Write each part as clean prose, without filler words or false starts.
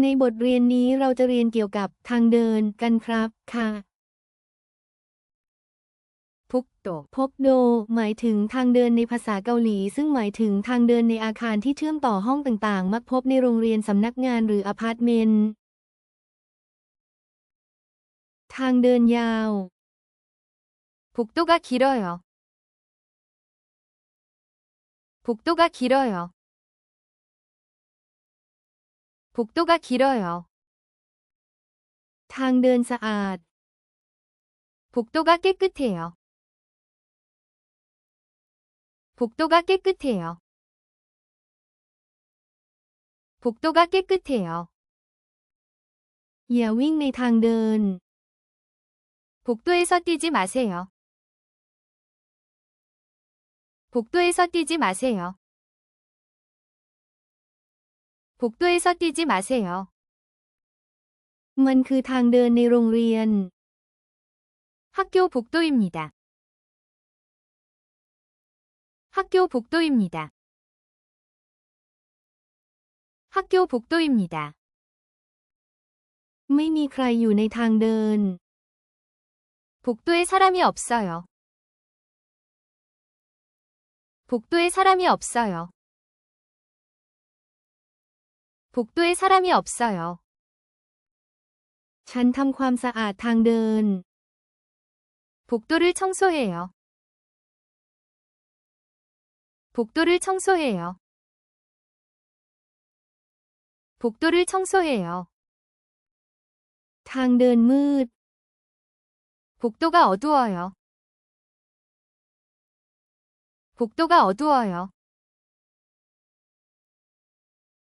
ในบทเรียนนี้เราจะเรียนเกี่ยวกับทางเดินกันครับค่ะพกโดหมายถึงทางเดินในภาษาเกาหลีซึ่งหมายถึงทางเดินในอาคารที่เชื่อมต่อห้องต่างๆมักพบในโรงเรียนสำนักงานหรืออพาร์ตเมนต์ทางเดินยาว복도가 길어요. ทางเดินสะอาด복도가 깨끗해요. 복도가 깨끗해요. อย่าวิ่งในทางเดิน복도에서 뛰지 마세요. 복도에서 뛰지 마세요. 복도에서 뛰지 마세요. มันคือทางเดินในโรงเรียน 학교 복도입니다. 학교 복도입니다. 학교 복도입니다. ไม่มีใครอยู่ในทางเดิน 복도에 사람이 없어요. 복도에 사람이 없어요. 복도에 사람이 없어요. ฉันทำความสะอาดทางเดิน 복도를 청소해요. 복도를 청소해요. 복도를 청소해요. ทางเดินมืด 복도가 어두워요. 복도가 어두워요.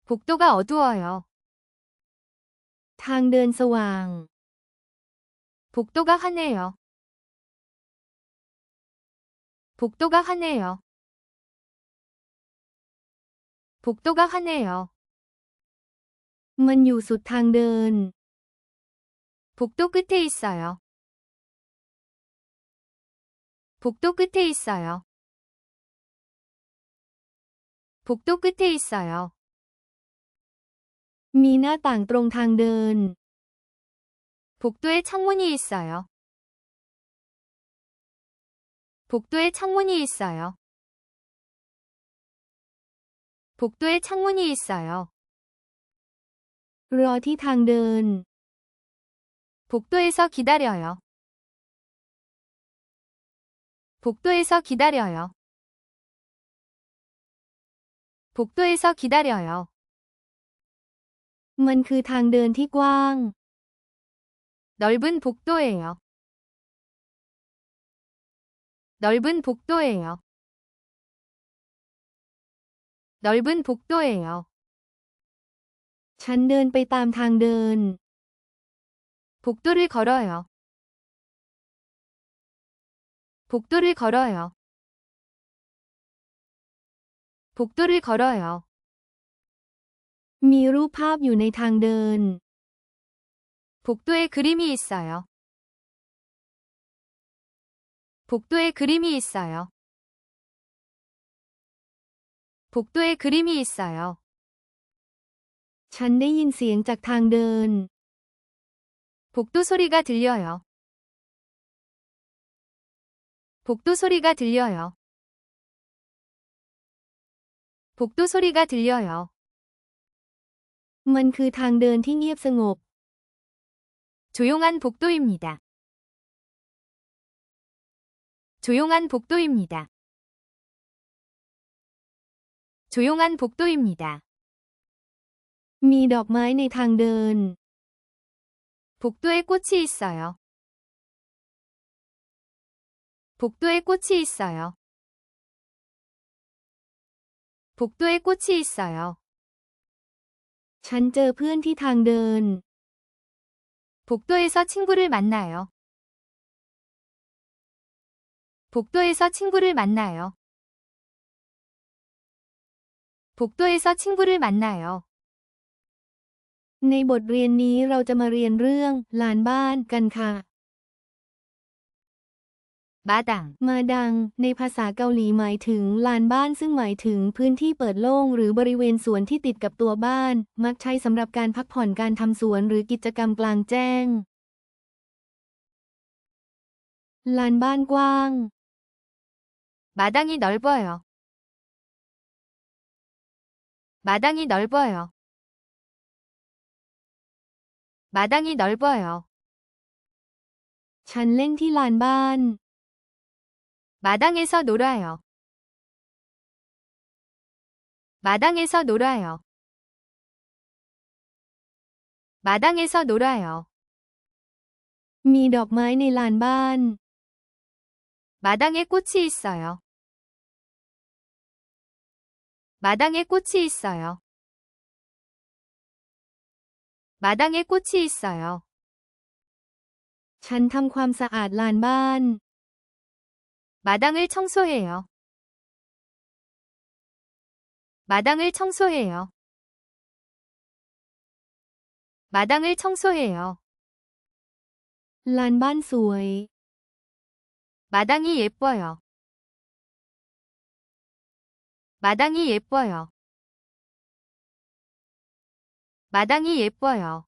복도가 어두워요. ทางเดินสว่าง 복도가 환해요. 복도가 환해요. 복도가 환해요. มันอยู่สุดทางเดิน 복도 끝에 있어요. 복도 끝에 있어요. 복도 끝에 있어요. มีหน้าต่างตรงทางเดิน 복도에 창문이 있어요. 복도에 창문이 있어요. 복도에 창문이 있어요. รอที่ทางเดิน 복도에서 기다려요. 복도에서 기다려요. 복도에서 기다려요. มันคือทางเดินที่กว้าง 넓은 복도예요. 넓은 복도예요. 넓은 복도예요. ฉันเดินไปตามทางเดิน 복도를 걸어요. 복도를 걸어요. 복도를 걸어요. มีรูปภาพอยู่ในทางเดิน 복도에 그림이 있어요. 복도에 그림이 있어요. 복도에 그림이 있어요. ฉันได้ยินเสียงจากทางเดิน 복도 소리가 들려요. 복도 소리가 들려요. 복도 소리가 들려요. มันคือทางเดินที่เงียบสงบ 조용한 복도입니다. 조용한 복도입니다. 조용한 복도입니다. มีดอกไม้ในทางเดิน 복도에 꽃이 있어요. 복도에 꽃이 있어요. 복도에 꽃이 있어요. ฉันเจอเพื่อนที่ทางเดิน 복도에서 친구를 만나요. 복도에서 친구를 만나요. 복도에서 친구를 만나요. ในบทเรียนนี้เราจะมาเรียนเรื่องลานบ้านกันค่ะ 마당 มาดังในภาษาเกาหลีหมายถึงลานบ้านซึ่งหมายถึงพื้นที่เปิดโล่งหรือบริเวณสวนที่ติดกับตัวบ้านมักใช้สำหรับการพักผ่อนการทำสวนหรือกิจกรรมกลางแจ้งลานบ้านกว้าง 마당이 넓어요. 마당이 넓어요. 마당이 넓어요. ฉันเล่นที่ลานบ้าน 마당에서 놀아요. 마당에서 놀아요. 마당에서 놀아요. มีดอกไม้ในลานบ้าน 마당에 꽃이 있어요. 마당에 꽃이 있어요. 마당에 꽃이 있어요. ฉันทำความสะอาดลานบ้าน 마당을 청소해요. 마당을 청소해요. 마당을 청소해요. ลานบ้านสวย 마당이 예뻐요. 마당이 예뻐요. 마당이 예뻐요.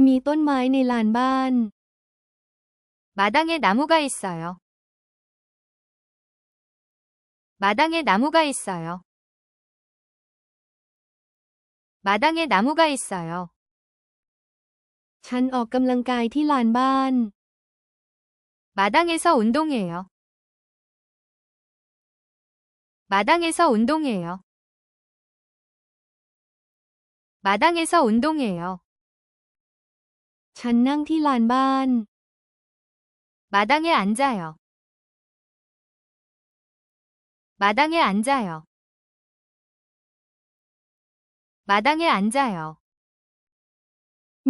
มีต้นไม้ในลานบ้าน 마당에 나무가 있어요. 마당에 나무가 있어요. 마당에 나무가 있어요. ฉันออกกำลังกายที่ลานบ้าน 마당에서 운동해요. 마당에서 운동해요. 마당에서 운동해요. ฉันนั่งที่ลานบ้าน 마당에 앉아요. 마당에 앉아요. 마당에 앉아요.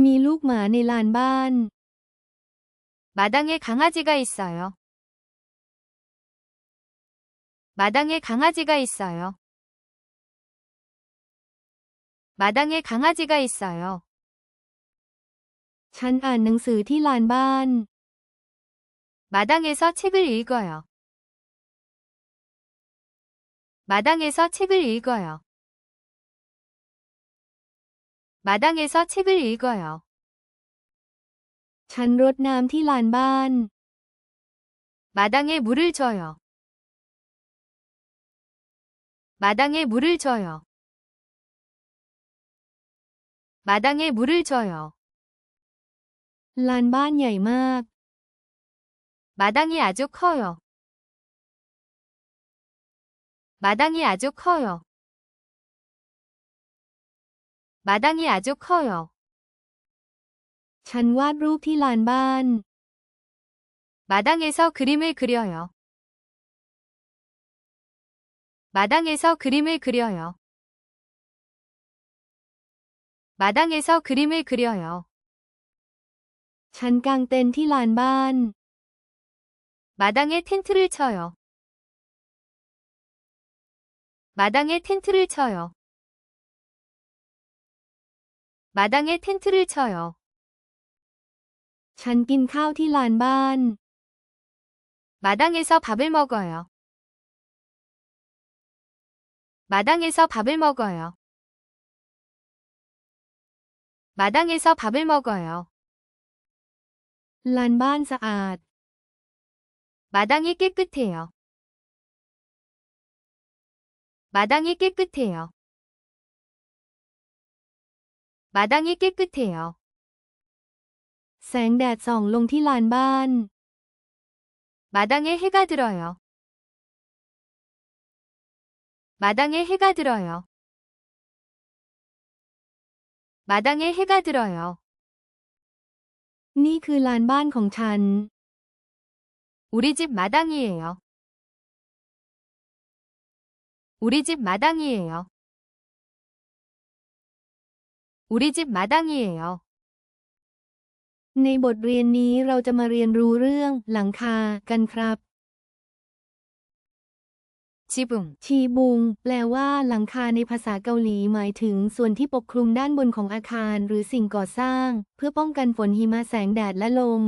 มีลูกหมาในลานบ้าน 마당에 강아지가 있어요. 마당에 강아지가 있어요. 마당에 강아지가 있어요. ฉันอ่านหนังสือที่ลานบ้าน 마당에서 책을 읽어요. 마당에서 책을 읽어요. 마당에서 책을 읽어요. ฉันรดน้ำที่ลานบ้าน 마당에 물을 줘요. 마당에 물을 줘요. 마당에 물을 줘요. ลานบ้านใหญ่มาก 마당이 아주 커요. 마당이 아주 커요. 마당이 아주 커요. ฉันวาดรูปที่ลานบ้าน 마당에서 그림을 그려요. 마당에서 그림을 그려요. 마당에서 그림을 그려요. ฉันกางเต็นท์ที่ลานบ้าน 마당에 텐트를 쳐요. 마당에 텐트를 쳐요. 마당에 텐트를 쳐요. ฉันกินข้าวที่ลานบ้าน 마당에서 밥을 먹어요. 마당에서 밥을 먹어요. 마당에서 밥을 먹어요. ลานบ้านสะอาด 마당이 깨끗해요. 마당이 깨끗해요. 마당이 깨끗해요. แสงแดดส่องลงที่ลานบ้าน 마당에 해가 들어요. 마당에 해가 들어요. 마당에 해가 들어요. นี่คือลานบ้านของฉัน 우리 집 마당이에요. 우리 집 마당이에요. 우리 집 마당이에요. ในบทเรียนนี้เราจะมาเรียนรู้เรื่องหลังคากันครับ 지붕 ชีบุงแปลว่าหลังคาในภาษาเกาหลีหมายถึงส่วนที่ปกคลุมด้านบนของอาคารหรือสิ่งก่อสร้างเพื่อป้องกันฝนหิมะแสงแดดและลม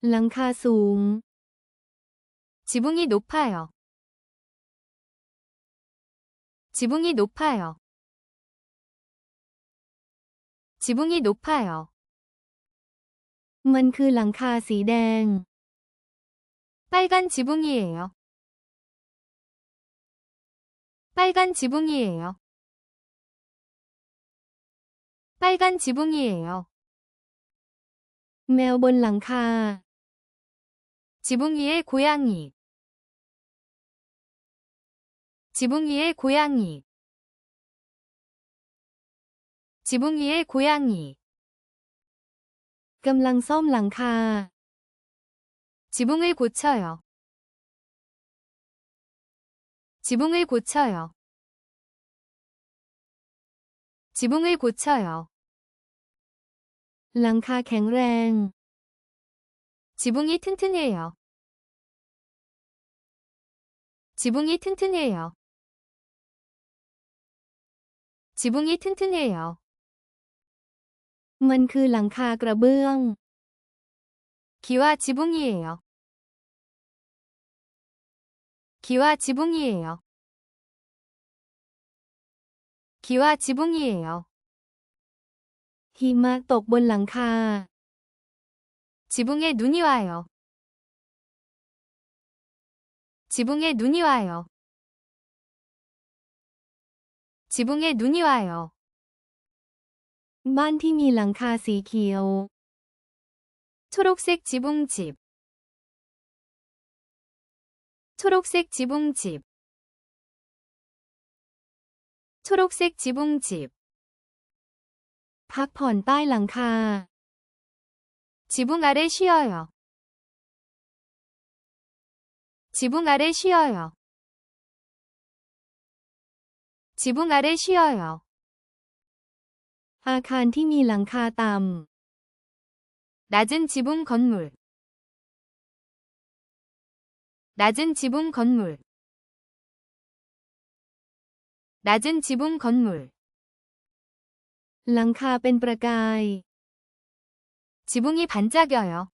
หลังคาสูง 지붕이 높아요. 지붕이 높아요. 지붕이 높아요. มันคือหลังคาสีแดง 빨간 지붕이에요. 빨간 지붕이에요. 빨간 지붕이에요. แมวบนหลังคา 지붕 위에 고양이. 지붕 위에 고양이. 지붕 위에 고양이. กำลังซ่อมหลังคา 지붕을 고쳐요. 지붕을 고쳐요. 지붕을 고쳐요. หลังคาแข็งแรง 지붕이 튼튼해요. 지붕이 튼튼해요. 지붕이 튼튼해요. มันคือหลังคากระเบื้อง 기와 지붕이에요. 기와 지붕이에요. 기와 지붕이에요. หิมะตกบนหลังคา 지붕에 눈이 와요. 지붕에 눈이 와요. 지붕에 눈이 와요. บ้านที่มีหลังคาสีเขียว 초록색 지붕집. 초록색 지붕집. 초록색 지붕집. พักผ่อนใต้หลังคา 지붕 아래 쉬어요. 지붕 아래 쉬어요. 지붕 아래 쉬어요. อาคารที่มีหลังคาต่ำ 낮은 지붕 건물. 낮은 지붕 건물. 낮은 지붕 건물. หลังคาเป็นประกาย 지붕이 반짝여요.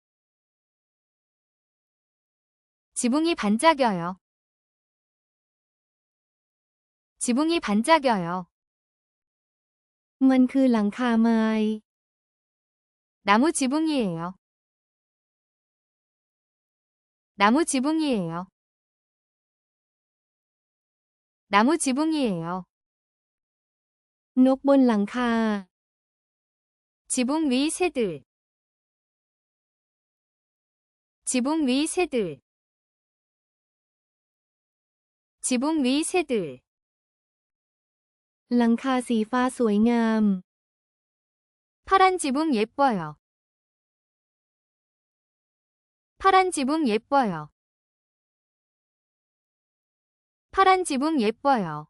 지붕이 반짝여요. 지붕이 반짝여요. มันคือหลังคาไม้ 나무 지붕이에요. 나무 지붕이에요. 나무 지붕이에요. นกบนหลังคา 지붕 위 새들. 지붕 위 새들. 지붕 위 새들. หลังคาสีฟ้าสวยงาม 파란 지붕 예뻐요. 파란 지붕 예뻐요. 파란 지붕 예뻐요.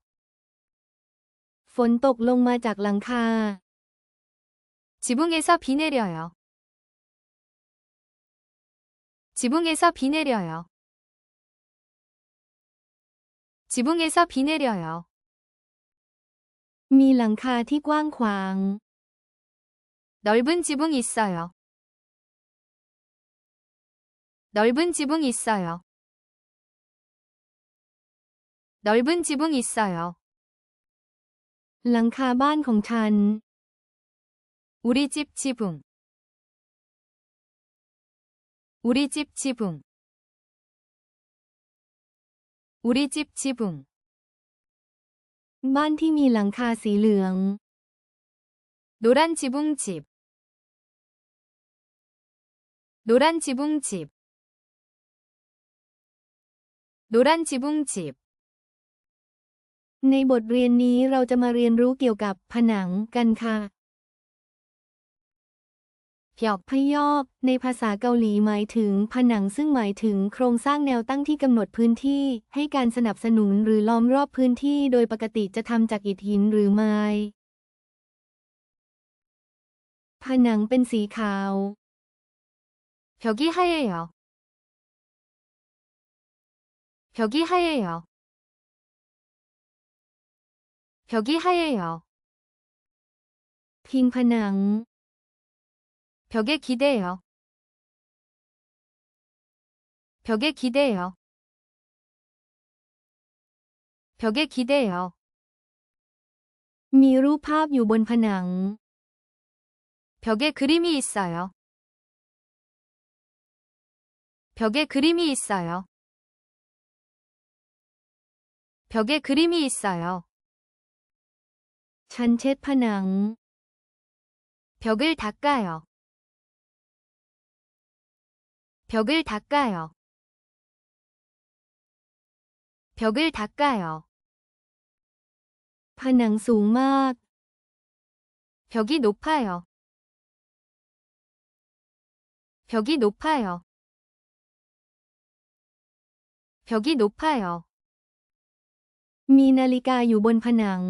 ฝนตกลงมาจากหลังคา 지붕에서 비 내려요. 지붕에서 비 내려요. 지붕에서 비 내려요. มีหลังคาที่กว้างขวาง 넓은 지붕 있어요. 넓은 지붕 있어요. 넓은 지붕 있어요. หลังคาบ้านของฉัน 우리 집 지붕. 우리 집 지붕. 우리 집 지붕. บ้านที่มีหลังคาสีเหลือง 노란 지붕집. 노란 지붕집. 노란 지붕집. ในบทเรียนนี้เราจะมาเรียนรู้เกี่ยวกับผนังกันค่ะ 벽. พยอบในภาษาเกาหลีหมายถึงผนังซึ่งหมายถึงโครงสร้างแนวตั้งที่กำหนดพื้นที่ให้การสนับสนุนหรือล้อมรอบพื้นที่โดยปกติจะทำจากอิฐหินหรือไม้ผนังเป็นสีขาว 벽이 하얘요. 벽이 하얘요. 벽이 하얘요. พิงผนัง 벽에 기대요. 벽에 기대요. 벽에 기대요. มีรูปภาพอยู่บนผนัง 벽에 그림이 있어요. 벽에 그림이 있어요. 벽에 그림이 있어요. ฉันเช็ดผนัง 벽을 닦아요. 벽을 닦아요. 벽을 닦아요. ผนังสูงมาก 벽이 높아요. 벽이 높아요. 벽이 높아요. มีนาฬิกาอยู่บนผนัง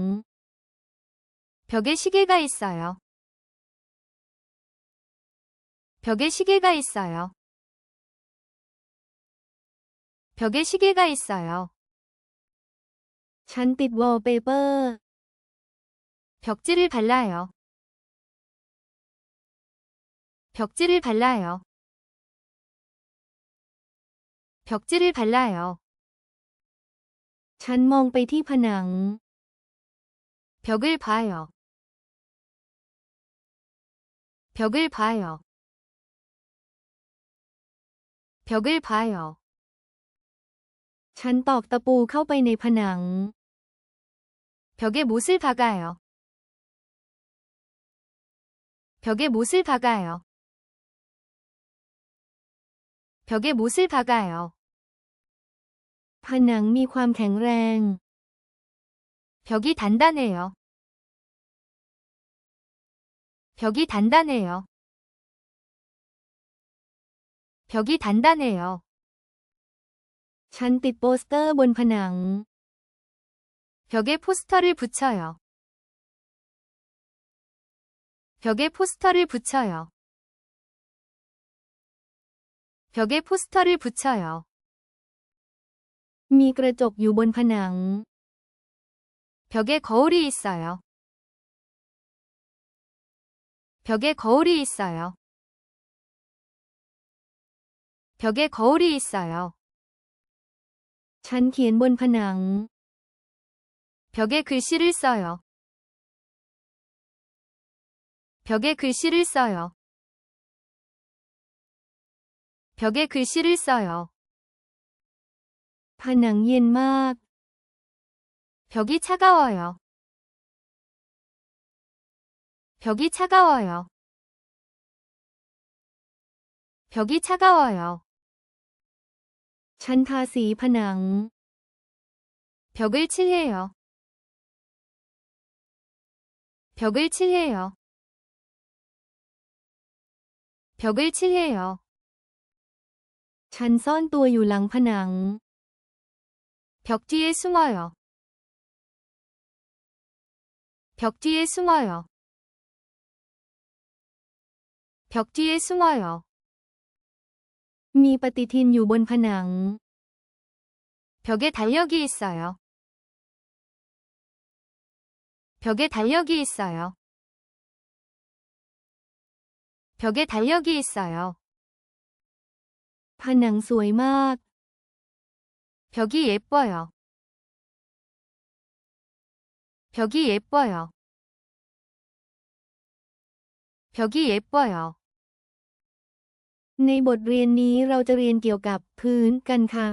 벽에 시계가 있어요. 벽에 시계가 있어요. 벽에 시계가 있어요. ฉันติดวอลเปเปอร์ 벽지를 발라요. 벽지를 발라요. 벽지를 발라요. ฉันมองไปที่ผนัง 벽을 봐요. 벽을 봐요. 벽을 봐요. ฉันตอกตะปูเข้าไปในผนัง 벽에 못을 박아요. 벽에 못을 박아요. 벽에 못을 박아요. ผนังมีความแข็งแรง 벽이 단단해요. 벽이 단단해요. 벽이 단단해요. ฉันติดโปสเตอร์บนผนัง 벽에 포스터를 붙여요. 벽에 포스터를 붙여요. 벽에 포스터를 붙여요. มีกระจกอยู่บนผนัง 벽에 거울이 있어요. 벽에 거울이 있어요. 벽에 거울이 있어요. ฉันเขียนบนผนัง 벽에 글씨를 써요. 벽에 글씨를 써요. 벽에 글씨를 써요. ผนังเย็นมาก 벽이 차가워요. 벽이 차가워요. 벽이 차가워요. ฉันทาสีผนัง 벽을 칠해요. 벽을 칠해요. 벽을 칠해요. ฉันซ่อนตัวอยู่หลังผนัง 벽 뒤에 숨어요. 벽 뒤에 숨어요. 벽 뒤에 숨어요. มีปฏิทินอยู่บนผนัง 벽에 달력이 있어요. 벽에 달력이 있어요. 벽에 달력이 있어요. ผนังสวยมาก 벽이 예뻐요. 벽이 예뻐요. 벽이 예뻐요. ในบทเรียนนี้เราจะเรียนเกี่ยวกับพื้นกันค่ะ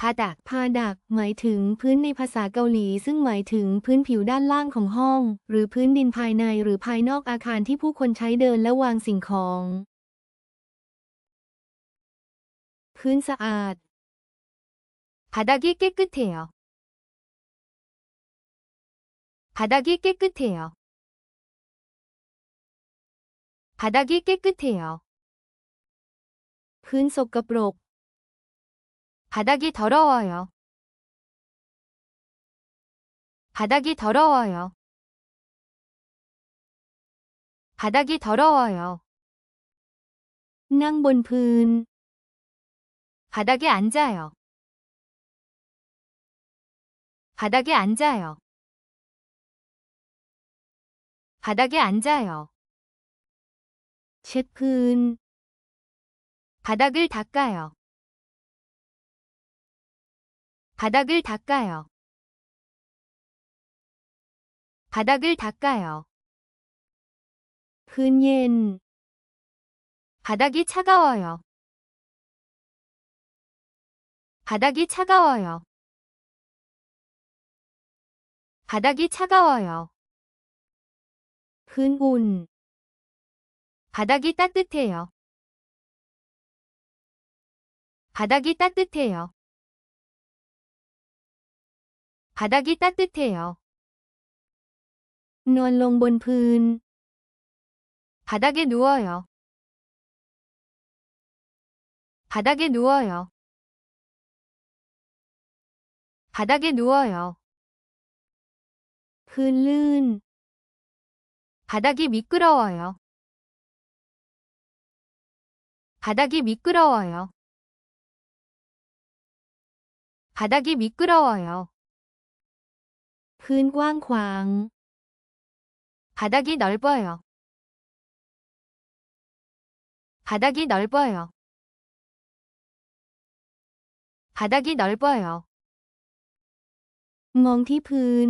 바닥, พาดักหมายถึงพื้นในภาษาเกาหลีซึ่งหมายถึงพื้นผิวด้านล่างของห้องหรือพื้นดินภายในหรือภายนอกอาคารที่ผู้คนใช้เดินและวางสิ่งของ พื้นสะอาด 바닥이 깨끗해요. 바닥이 깨끗해요. 바닥이 깨끗해요. พื้นสกปรก 바닥이 더러워요. 바닥이 더러워요. 바닥이 더러워요. นั่งบนพื้น 바닥에 앉아요. 바닥에 앉아요. 바닥에 앉아요. เช็ดพื้น 바닥을 닦아요. 바닥을 닦아요. 바닥을 닦아요. พื้นเย็น 바닥이 차가워요. 바닥이 차가워요. 바닥이 차가워요. พื้นอุ่น 바닥이 따뜻해요. 바닥이 따뜻해요. 바닥이 따뜻해요. นอนลงบนพื้น 바닥에 누워요. 바닥에 누워요. 바닥에 누워요. พื้นลื่น 바닥이 미끄러워요. 바닥이 미끄러워요. 바닥이 미끄러워요. พื้นกว้างขวาง 바닥이 넓어요. 바닥이 넓어요. 바닥이 넓어요. มองที่พื้น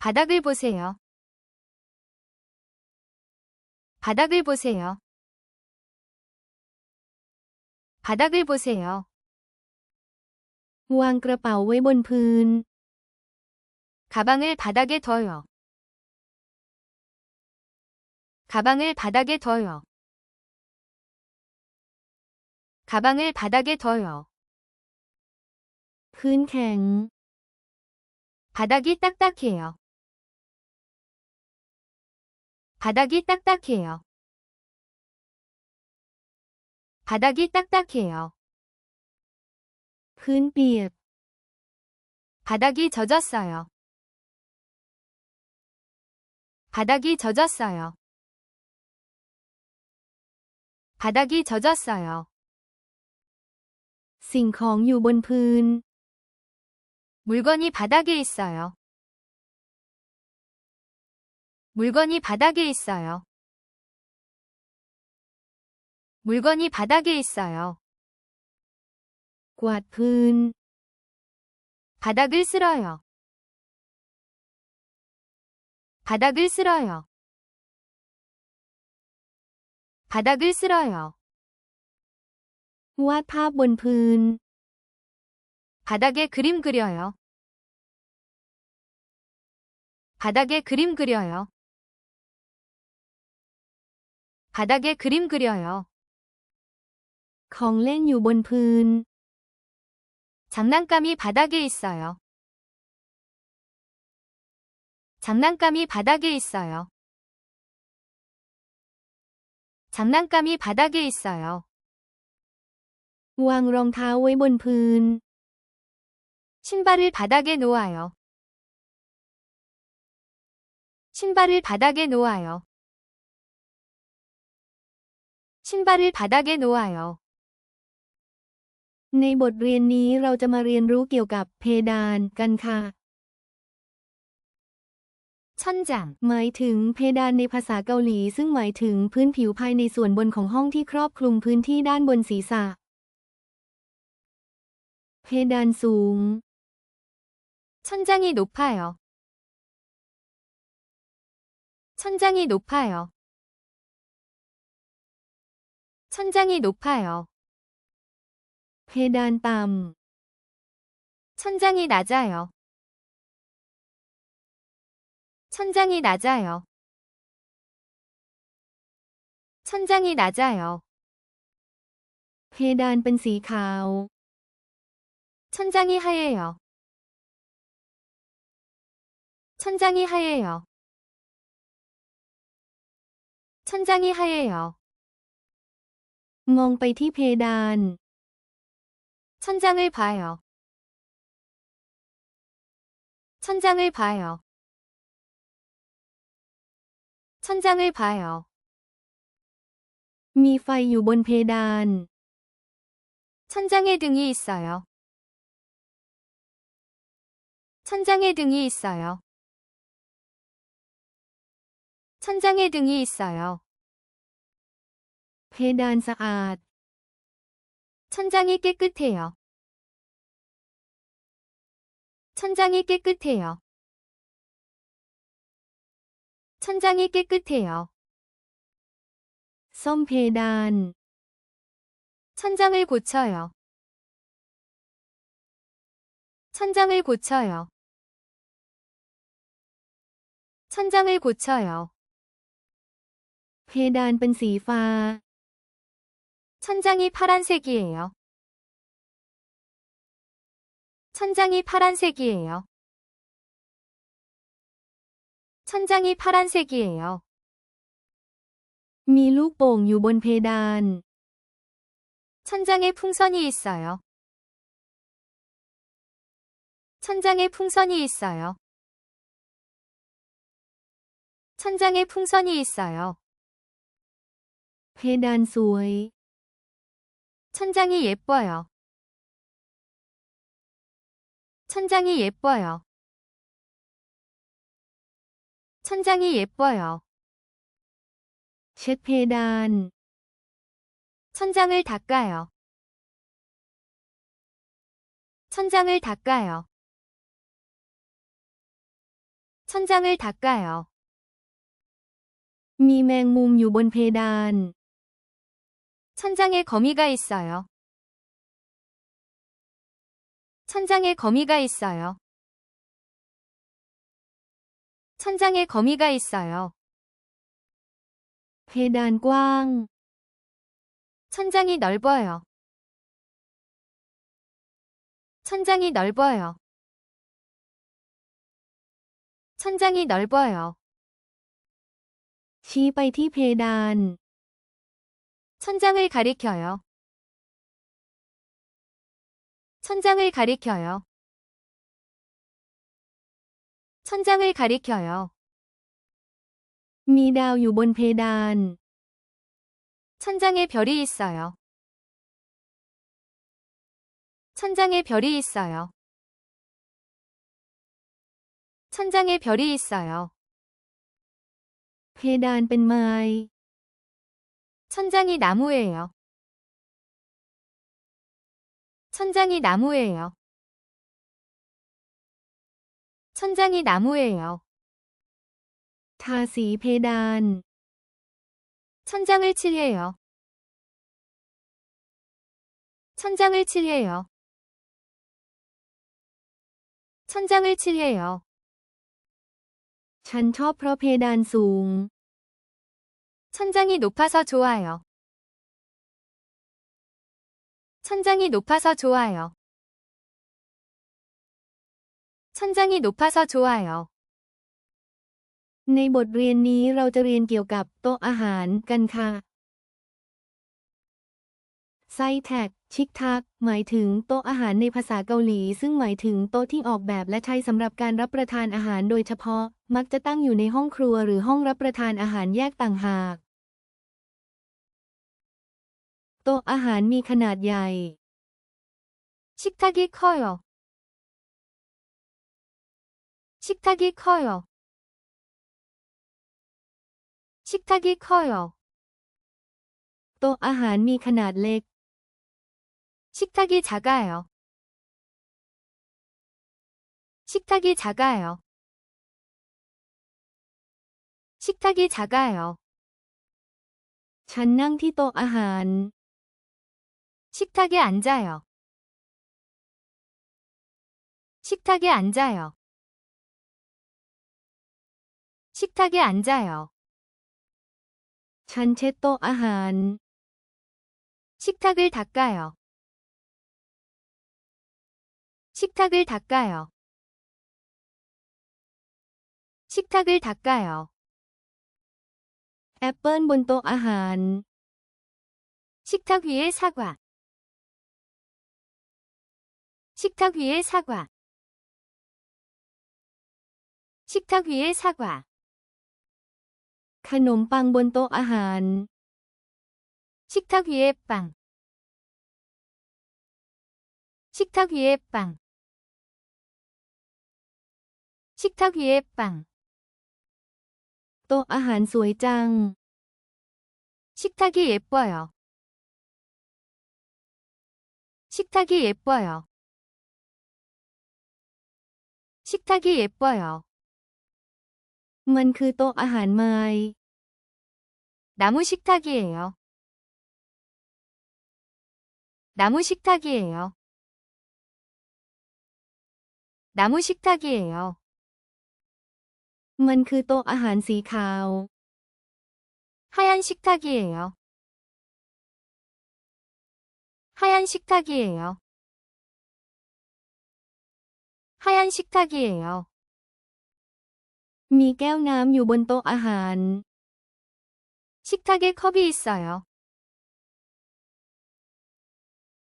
바닥을 보세요. 바닥을 보세요. 바닥을 보세요. วางกระเป๋าไว้บนพื้น 가방을 바닥에 둬요. 가방을 바닥에 둬요. 가방을 바닥에 둬요. พื้นแข็ง 바닥이 딱딱해요. 바닥이 딱딱해요. 바닥이 딱딱해요. พื้นเปียก 바닥이 젖었어요. 바닥이 젖었어요. 바닥이 젖었어요. สิ่งของอยู่บนพื้น 물건이 바닥에 있어요. 물건이 바닥에 있어요. 물건이 바닥에 있어요. กวาดพื้น 바닥을 쓸어요. 바닥을 쓸어요. 바닥을 쓸어요. วาดภาพบนพื้น 바닥에 그림 그려요. 바닥에 그림 그려요. 바닥에 그림 그려요. ของเล่นอยู่บนพื้น 장난감이 바닥에 있어요. 장난감이 바닥에 있어요. 장난감이 바닥에 있어요. วางรองเท้าไว้บนพื้น 신발을 바닥에 놓아요. 신발을 바닥에 놓아요. 신발을 바닥에 놓아요. ในบทเรียนนี้เราจะมาเรียนรู้เกี่ยวกับเพดานกันค่ะ 천장 หมายถึงเพดานในภาษาเกาหลีซึ่งหมายถึงพื้นผิวภายในส่วนบนของห้องที่ครอบคลุมพื้นที่ด้านบนศีรษะ เพดานสูง 천장이 높아요. 천장이 높아요. 천장이 높아요. เพดานต่ำ 천장이 낮아요. 천장이 낮아요. 천장이 낮아요. เพดานเป็นสีขาว 천장이 하얘요. 천장이 하얘요. 천장이 하얘요. มองไปที่เพดาน 천장을 봐요. 천장을 봐요. 천장을 봐요. มีไฟอยู่บนเพดาน 천장에 등이 있어요. 천장에 등이 있어요. 천장에 등이 있어요. เพดานสะอาด 천장이 깨끗해요. 천장이 깨끗해요. 천장이 깨끗해요. ซ่อมเพดาน 천장을 고쳐요. 천장을 고쳐요. 천장을 고쳐요. เพดานเป็นสีฟ้า 천장이 파란색이에요. 천장이 파란색이에요. 천장이 파란색이에요. มีลูกโป่งอยู่บนเพดาน 천장에 풍선이 있어요. 천장에 풍선이 있어요. 천장에 풍선이 있어요. เพดานสวย 천장이 예뻐요. 천장이 예뻐요. 천장이 예뻐요. เช็ดเพดาน 천장을 닦아요. 천장을 닦아요. 천장을 닦아요. มีแมงมุมอยู่บนเพดาน 천장에 거미가 있어요. 천장에 거미가 있어요. 천장에 거미가 있어요. เพดานกว้าง 천장이 넓어요. 천장이 넓어요. 천장이 넓어요. ชี้ไปที่เพดาน 천장을 가리켜요. 천장을 가리켜요. 천장을 가리켜요. มีดาวอยู่บนเพดาน 천장에 별이 있어요. 천장에 별이 있어요. 천장에 별이 있어요. เพดานเป็นไม้ 천장이 나무예요. 천장이 나무예요. 천장이 나무예요. ทาสีเพดาน 천장을 칠해요. 천장을 칠해요. 천장을 칠해요. ฉันชอบเพราะเพดานสูง 천장이 높아서 좋아요. 천장이 높아서 좋아요. 천장이 높아서 좋아요. ในบทเรียนนี้เราจะเรียนเกี่ยวกับโต๊ะอาหารกันค่ะไซแท็กชิกทักหมายถึงโต๊ะอาหารในภาษาเกาหลีซึ่งหมายถึงโต๊ะที่ออกแบบและใช้สำหรับการรับประทานอาหารโดยเฉพาะมักจะตั้งอยู่ในห้องครัวหรือห้องรับประทานอาหารแยกต่างหากโต๊ะอาหารมีขนาดใหญ่ 식탁이 커요. 식탁이 커요. 식탁이 커요. โต๊ะอาหารมีขนาดเล็ก 식탁이 작아요. 식탁이 작아요. 식탁이 작아요. ฉันนั่งที่โต๊ะอาหาร 식탁에 앉아요. 식탁에 앉아요. 식탁에 앉아요. ฉันเช็ดโต๊ะอาหาร 식탁을 닦아요. 식탁을 닦아요. 식탁을 닦아요. แอปเปิลบนโต๊ะอาหาร 식탁 위에 사과. 식탁 위에 사과. 식탁 위에 사과. ขนมปังบนโต๊ะอาหาร 식탁 위에 빵. 식탁 위에 빵. 식탁 위에 빵. โต๊ะอาหารสวยจัง 식탁이 예뻐요. 식탁이 예뻐요. 식탁이 예뻐요. มันคือโต๊ะอาหารไม้ 나무 식탁이에요. 나무 식탁이에요. 나무 식탁이에요. มันคือโต๊ะอาหารสีขาว 하얀 식탁이에요. 하얀 식탁이에요. 하얀 식탁이에요. มีแก้วน้ำอยู่บนโต๊ะอาหาร 식탁에 컵이 있어요.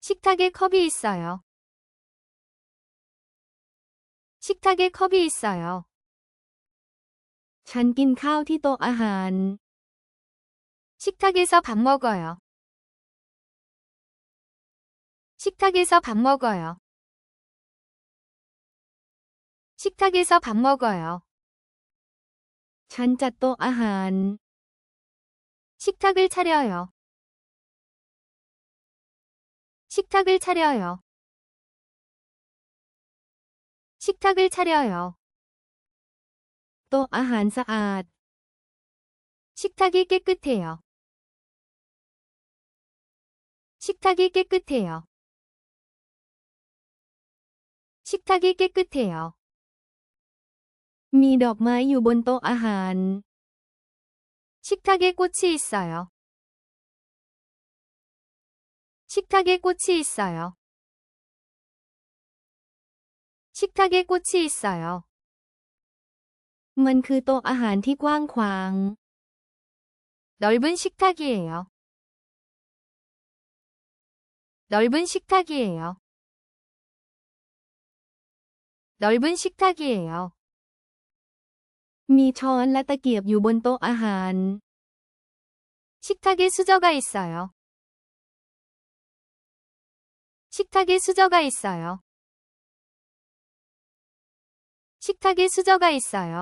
식탁에 컵이 있어요. 식탁에 컵이 있어요. ฉันกินข้าวที่โต๊ะอาหาร 식탁에서 밥 먹어요. 식탁에서 밥 먹어요. 식탁에서 밥 먹어요. ฉันจัดโต๊ะอาหาร 식탁을 차려요. 식탁을 차려요. 식탁을 차려요. โต๊ะอาหารสะอาด 식탁이 깨끗해요. 식탁이 깨끗해요. 식탁이 깨끗해요. มีดอกไม้อยู่บนโต๊ะอาหาร 식탁에 꽃이 있어요. 식탁에 꽃이 있어요. 식탁에 꽃이 있어요. มันคือโต๊ะอาหารที่กว้างขวาง 넓은 식탁이에요. 넓은 식탁이에요. 넓은 식탁이에요. มีช้อนและตะเกียบอยู่บนโต๊ะอาหาร 식탁에 수저가 있어요. 식탁에 수저가 있어요. 식탁에 수저가 있어요.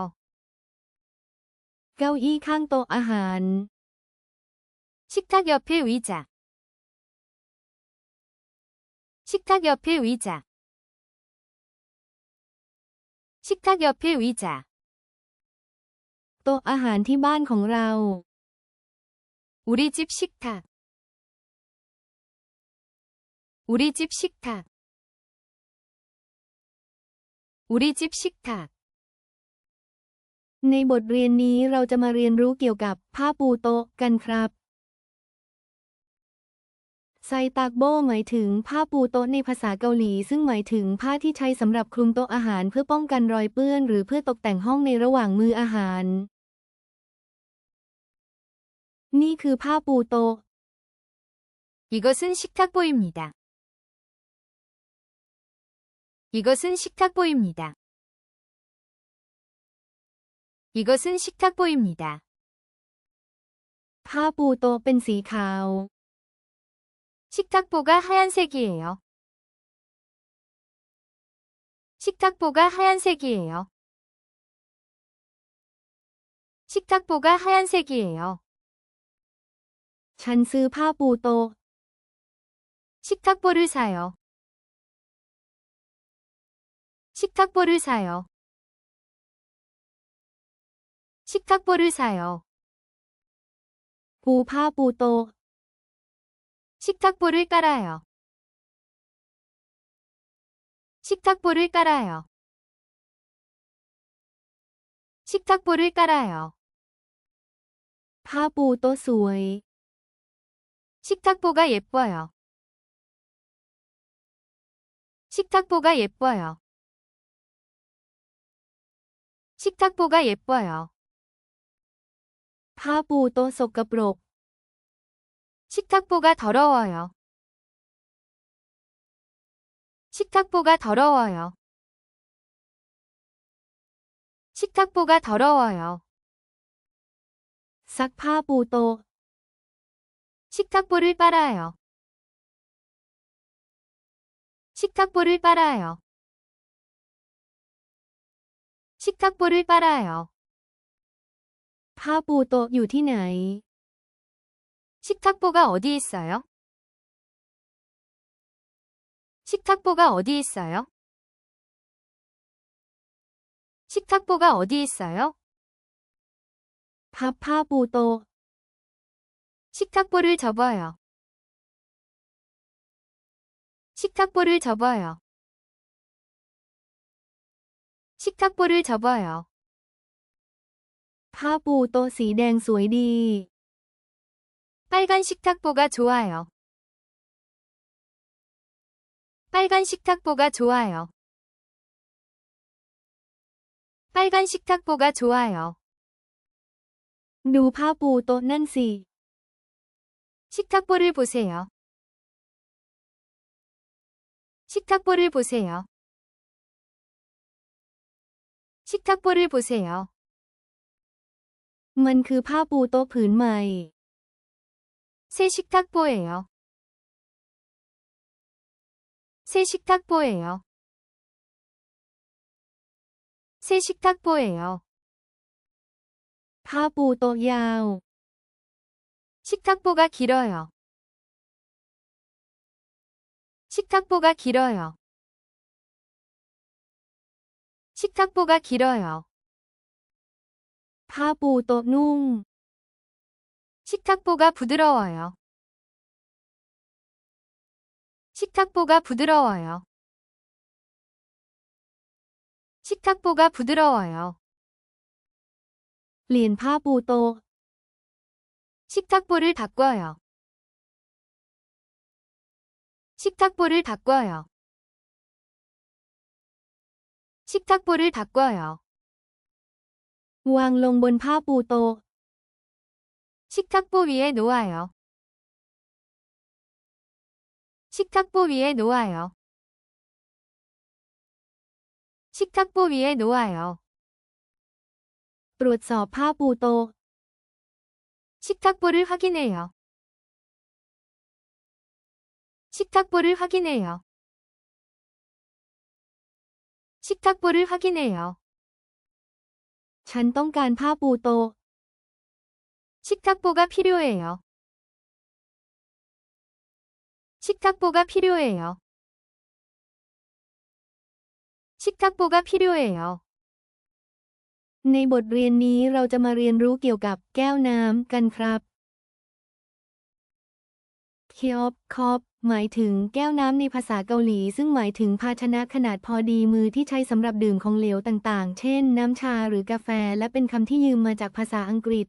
เก้าอี้ข้างโต๊ะอาหาร 식탁 옆에 의자. 식탁 옆에 의자. 식탁 옆에 의자. โต๊ะอาหารที่บ้านของเรา 우리 집 식탁. 우리 집 식탁. 우리 집 식탁. ในบทเรียนนี้เราจะมาเรียนรู้เกี่ยวกับผ้าปูโต๊ะกันครับไซตากโบหมายถึงผ้าปูโต๊ะในภาษาเกาหลีซึ่งหมายถึงผ้าที่ใช้สำหรับคลุมโต๊ะอาหารเพื่อป้องกันรอยเปื้อนหรือเพื่อตกแต่งห้องในระหว่างมื้ออาหาร นี่คือผ้าปูโต๊ะ 이것은 식탁보입니다. 이것은 식탁보입니다. 이것은 식탁보입니다. ผ้าปูโต๊ะเป็นสีขาว 식탁보가 하얀색이에요. 식탁보가 하얀색이에요. 식탁보가 하얀색이에요. ฉันซื้อผ้าปูโต๊ะ 식탁보를 사요. 식탁보를 사요. 식탁보를 사요. ปูผ้าปูโต๊ะ 식탁보를 깔아요. 식탁보를 깔아요. 식탁보를 깔아요. ผ้าปูโต๊ะสวย 식탁보가 예뻐요. 식탁보가 예뻐요. 식탁보가 예뻐요. ผ้าปูโต๊ะสกปรก 식탁보가 더러워요. 식탁보가 더러워요. 식탁보가 더러워요. ซักผ้าปูโต๊ะ 식탁보를 빨아요. 식탁보를 빨아요. 식탁보를 빨아요. ผ้าปูโต๊ะอยู่ที่ไหน 식탁보가 어디 있어요? 식탁보가 어디 있어요? 식탁보가 어디 있어요? พับผ้าปูโต๊ะ 식탁보를 접어요. 식탁보를 접어요. 식탁보를 접어요. ผ้าปูโต๊ะสีแดงสวยดี 빨간 식탁보가 좋아요. 빨간 식탁보가 좋아요. 빨간 식탁보가 좋아요. ดูผ้าปูโต๊ะนั่นสิ 식탁보를 보세요. 식탁보를 보세요. 식탁보를 보세요. มันคือผ้าปูโต๊ะผืนใหม่ 새 식탁보예요. 새 식탁보예요. 새 식탁보예요. ผ้าปูโต๊ะยาว 식탁보가 길어요. 식탁보가 길어요. 식탁보가 길어요. ผ้าปูโต๊ะนุ่ม 식탁보가 부드러워요. 식탁보가 부드러워요. 식탁보가 부드러워요. เปลี่ยนผ้าปูโต๊ะ 식탁보를 바꿔요. 식탁보를 바꿔요. 식탁보를 바꿔요. วางลงบนผ้าปูโต๊ะ 식탁보 위에 놓아요. 식탁보 위에 놓아요. 식탁보 위에 놓아요. ตรวจสอบผ้าปูโต๊ะ 식탁보를 확인해요. 식탁보를 확인해요. 식탁보를 확인해요. ฉันต้องการผ้าปูโต๊ะ 식탁보가 필요해요. 식탁보가 필요해요. 식탁보가 필요해요. ในบทเรียนนี้เราจะมาเรียนรู้เกี่ยวกับแก้วน้ำกันครับเคียบคอปหมายถึงแก้วน้ำในภาษาเกาหลีซึ่งหมายถึงภาชนะขนาดพอดีมือที่ใช้สำหรับดื่มของเหลวต่างๆ เช่น น้ำชาหรือกาแฟและเป็นคำที่ยืมมาจากภาษาอังกฤษ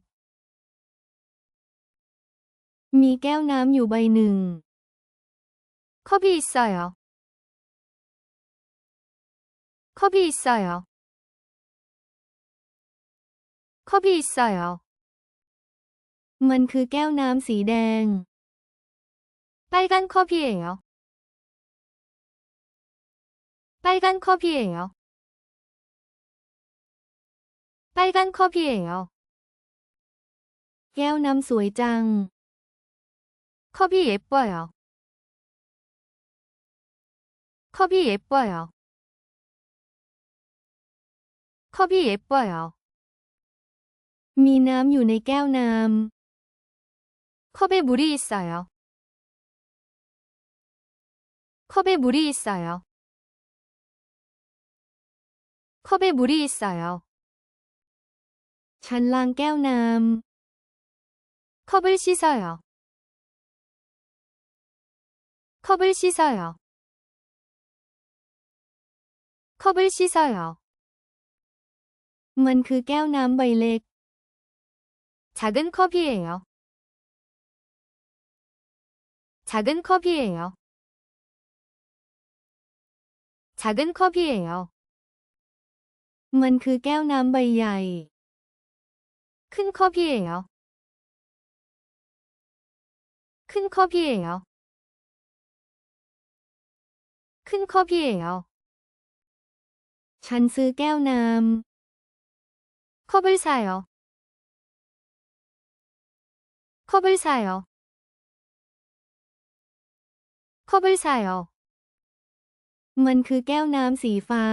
มีแก้วน้ำอยู่ใบหนึ่ง 컵이 있어요. 컵이 있어요. 컵이 있어요. มันคือแก้วน้ำสีแดง 빨간 컵이에요. 빨간 컵이에요. 빨간 컵이에요. แก้วน้ำสวยจัง 컵이 예뻐요. 컵이 예뻐요. 컵이 예뻐요. มีน้ำอยู่ในแก้วน้ 컵에 물이 있어요. 컵에 물이 있어요. 컵에 물이 있어요. ำฉันล้างแก้วน้ 컵을 씻어요. 컵을 씻어요. 컵을 씻어요. ำมันคือแก้วน้ำใบเล็ก 작은 컵이에요. 작은 컵이에요. 작은 컵이에요. มันคือแก้วน้ำใบใหญ่ 큰 컵이에요. 큰 컵이에요. 큰 컵이에요. ฉันซื้อแก้วน้ 컵을 사요. 컵을 사요. 컵을 사요. ำมันคือแก้วน้ำสีฟ้า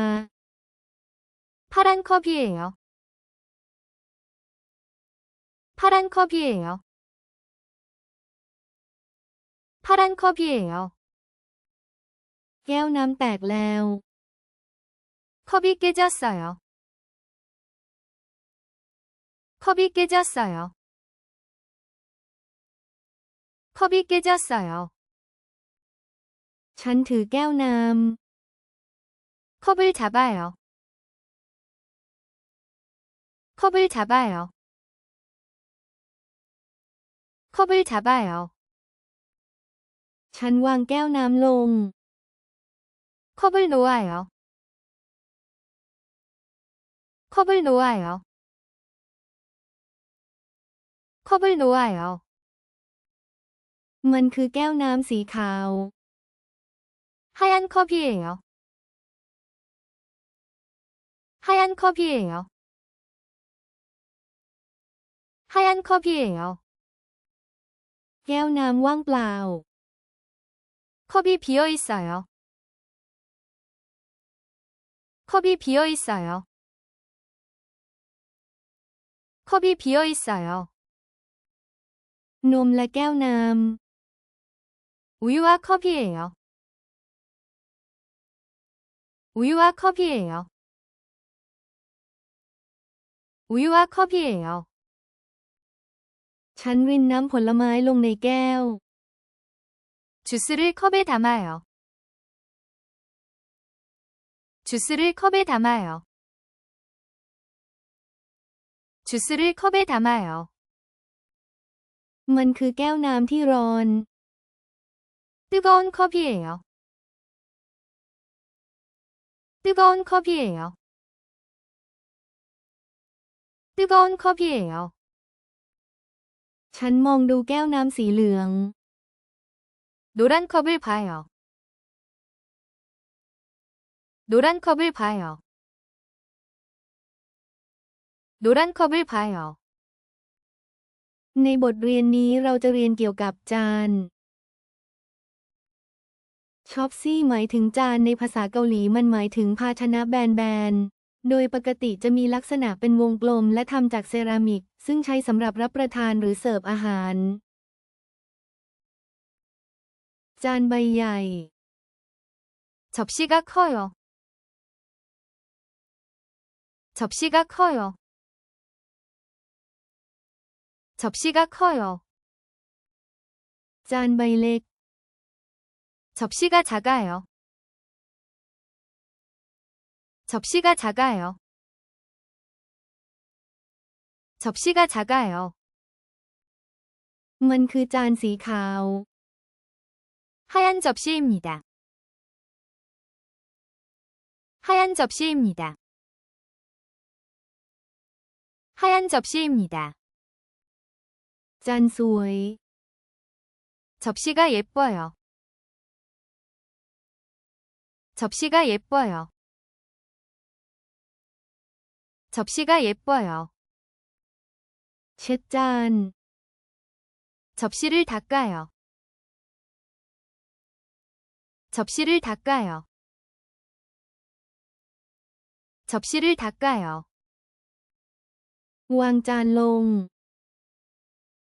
파란 컵이에요. 파란 컵이에요. 파란 컵이에요. แก้วน้ำแตกแล้ว 컵이 깨졌어요. 컵이 깨졌어요. 컵이 깨졌어요. ฉันถือแก้วน้ำ 컵을 잡아요. 컵을 잡아요. 컵을 잡아요. ฉันวางแก้วน้ำลง 컵을 놓아요. 컵을 놓아요. 컵을 놓아요. มันคือแก้วน้ำสีขาว 하얀 컵이에요. 하얀 컵이에요. 하얀 컵이에요. แก้วน้ำว่างเปล่า 컵이 비어 있어요. 컵이 비어 있어요. 컵이 비어 있어요. นมและแก้วน้ำ 우유와 컵이에요. 우유와 컵이에요. 우유와 컵이에요. ฉันรินน้ำผลไม้ลงในแก้ว 주스를 컵에 담아요. 주스를 컵에 담아요. 주스를 컵에 담아요. มันคือแก้วน้ำที่ร้อน 뜨거운 컵이에요. 뜨거운 컵이에요. 뜨거운 컵이에요. ฉันมองดูแก้วน้ำสีเหลือง 노란 컵을 봐요. 노란 컵을 봐요. 노란 컵을 봐요. ในบทเรียนนี้เราจะเรียนเกี่ยวกับจานช็อปซี่หมายถึงจานในภาษาเกาหลีมันหมายถึงภาชนะแบนๆ โดยปกติจะมีลักษณะเป็นวงกลมและทำจากเซรามิกซึ่งใช้สำหรับรับประทานหรือเสิร์ฟอาหารจานใบใหญ่ 접시가 커요. 접시가 커요. 접시가 커요. จานใบเล็ก 접시가 작아요. 접시가 작아요. 접시가 작아요. มันคือจานสีขาว 하얀 접시입니다. 하얀 접시입니다. 하얀 접시입니다. จานสวย 접시가 예뻐요. 접시가 예뻐요. 접시가 예뻐요. เช็ดจาน 접시를 닦아요. 접시를 닦아요. 접시를 닦아요. วางจานลง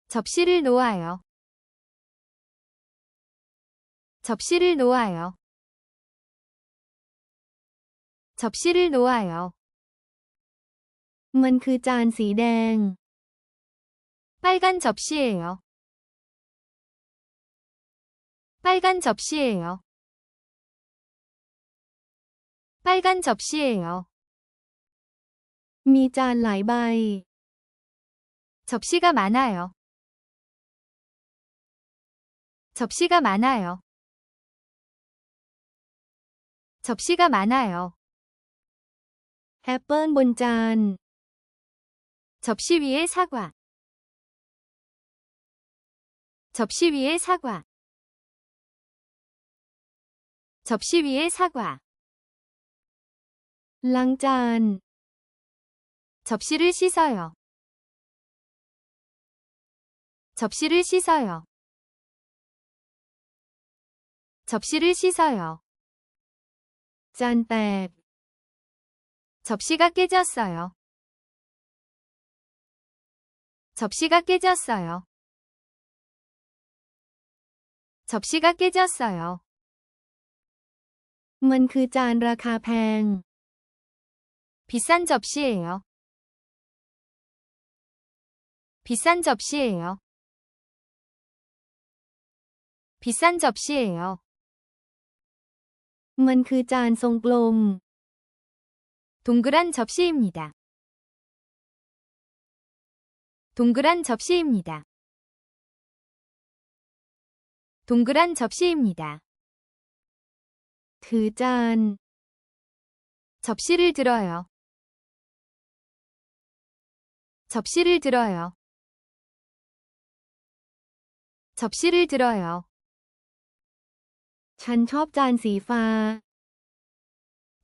접시를 놓아요. 접시를 놓아요. 접시를 놓아요. มันคือจานสีแดง 빨간 접시예요. 빨간 접시예요. 빨간 접시예요. มีจานหลายใบ 접시가 많아요. 접시가 많아요. 접시가 많아요. แอปเปิลบนจาน 접시 위에 사과. 접시 위에 사과. 접시 위에 사과. ล้างจาน 접시를 씻어요. 접시를 씻어요. 접시를 씻어요. จานแตก 접시가 깨졌어요. 접시가 깨졌어요. 접시가 깨졌어요. มันคือจานราคาแพง 비싼 접시예요. 비싼 접시예요. 비싼 접시예요. มันคือจานทรงกลม 동그란 접시입니다. 동그란 접시입니다. 동그란 접시입니다. ถือจาน 접시를 들어요. 접시를 들어요. 접시를 들어요. ฉันชอบจานสีฟ้า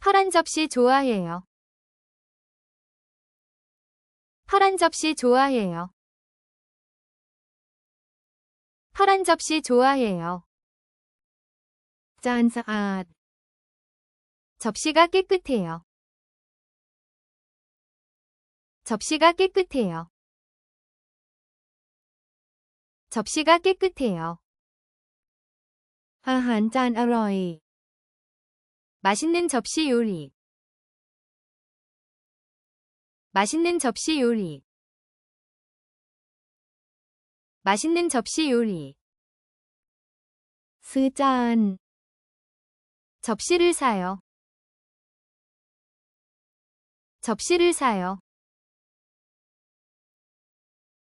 파란 접시 좋아해요. 파란 접시 좋아해요. 파란 접시 좋아해요. จานสะอาด 접시가 깨끗해요. 접시가 깨끗해요. 접시가 깨끗해요. อาหารจานอร่อย 맛있는 접시 요리. 맛있는 접시 요리. 맛있는 접시 요리. ซื้อจาน 접시를 사요. 접시를 사요.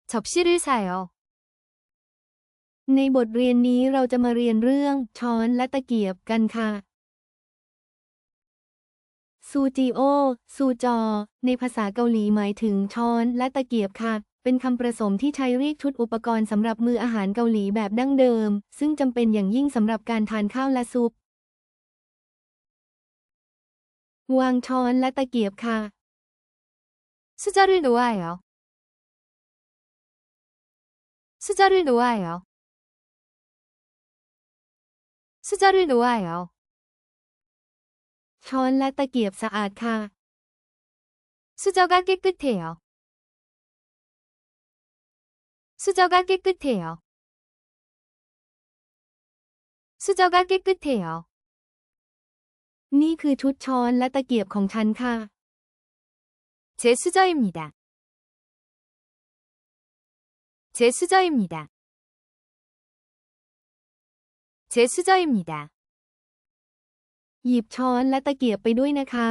접시를 사요. ในบทเรียนนี้เราจะมาเรียนเรื่องช้อนและตะเกียบกันค่ะ ซูจิโอ ซูจอ ในภาษาเกาหลีหมายถึงช้อนและตะเกียบค่ะ เป็นคำประสมที่ใช้เรียกชุดอุปกรณ์สำหรับมื้ออาหารเกาหลีแบบดั้งเดิม ซึ่งจำเป็นอย่างยิ่งสำหรับการทานข้าวและซุป วางช้อนและตะเกียบค่ะ 수저를 놓아요. 수저를 놓아요. 수저를 놓아요. ช้อนและตะเกียบสะอาดค่ะ 수저가 깨끗해요. 수저가 깨끗해요. 수저가 깨끗해요. นี่คือชุดช้อนและตะเกียบของฉันค่ะ 제 수저입니다. 제 수저입니다. 제 수저입니다. หยิบช้อนและตะเกียบไปด้วยนะคะ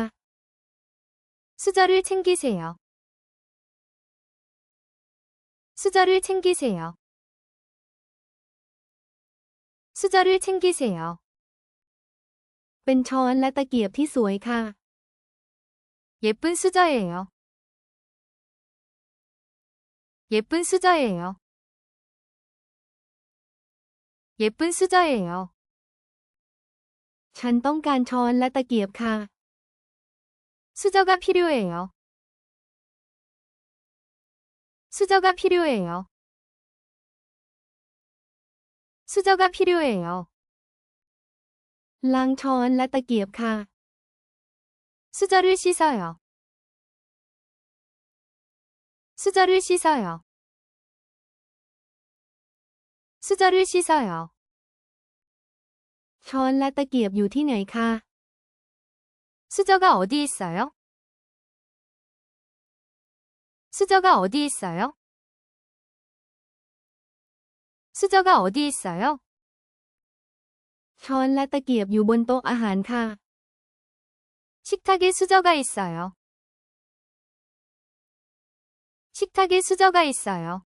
수저를 챙기세요. 수저를 챙기세요. 수저를 챙기세요. เป็นช้อนและตะเกียบที่สวยค่ะ 예쁜 수저예요. 예쁜 수저예요. 예쁜 수저예요. ฉันต้องการช้อนและตะเกียบค่ะ 수저가 필요해요. 수저가 필요해요. 수저가 필요해요. ล้างช้อนและตะเกียบค่ะ 수저를 씻어요. 수저를 씻어요. 수저를 씻어요. ช้อนและตะเกียบอยู่ที่ไหนคะ 수저가 어디 있어요? 수저가 어디 있어요? 수저가 어디 있어요? ช้อนและตะเกียบอยู่บนโต๊ะอาหารค่ะ 식탁에 수저가 있어요. 식탁에 수저가 있어요.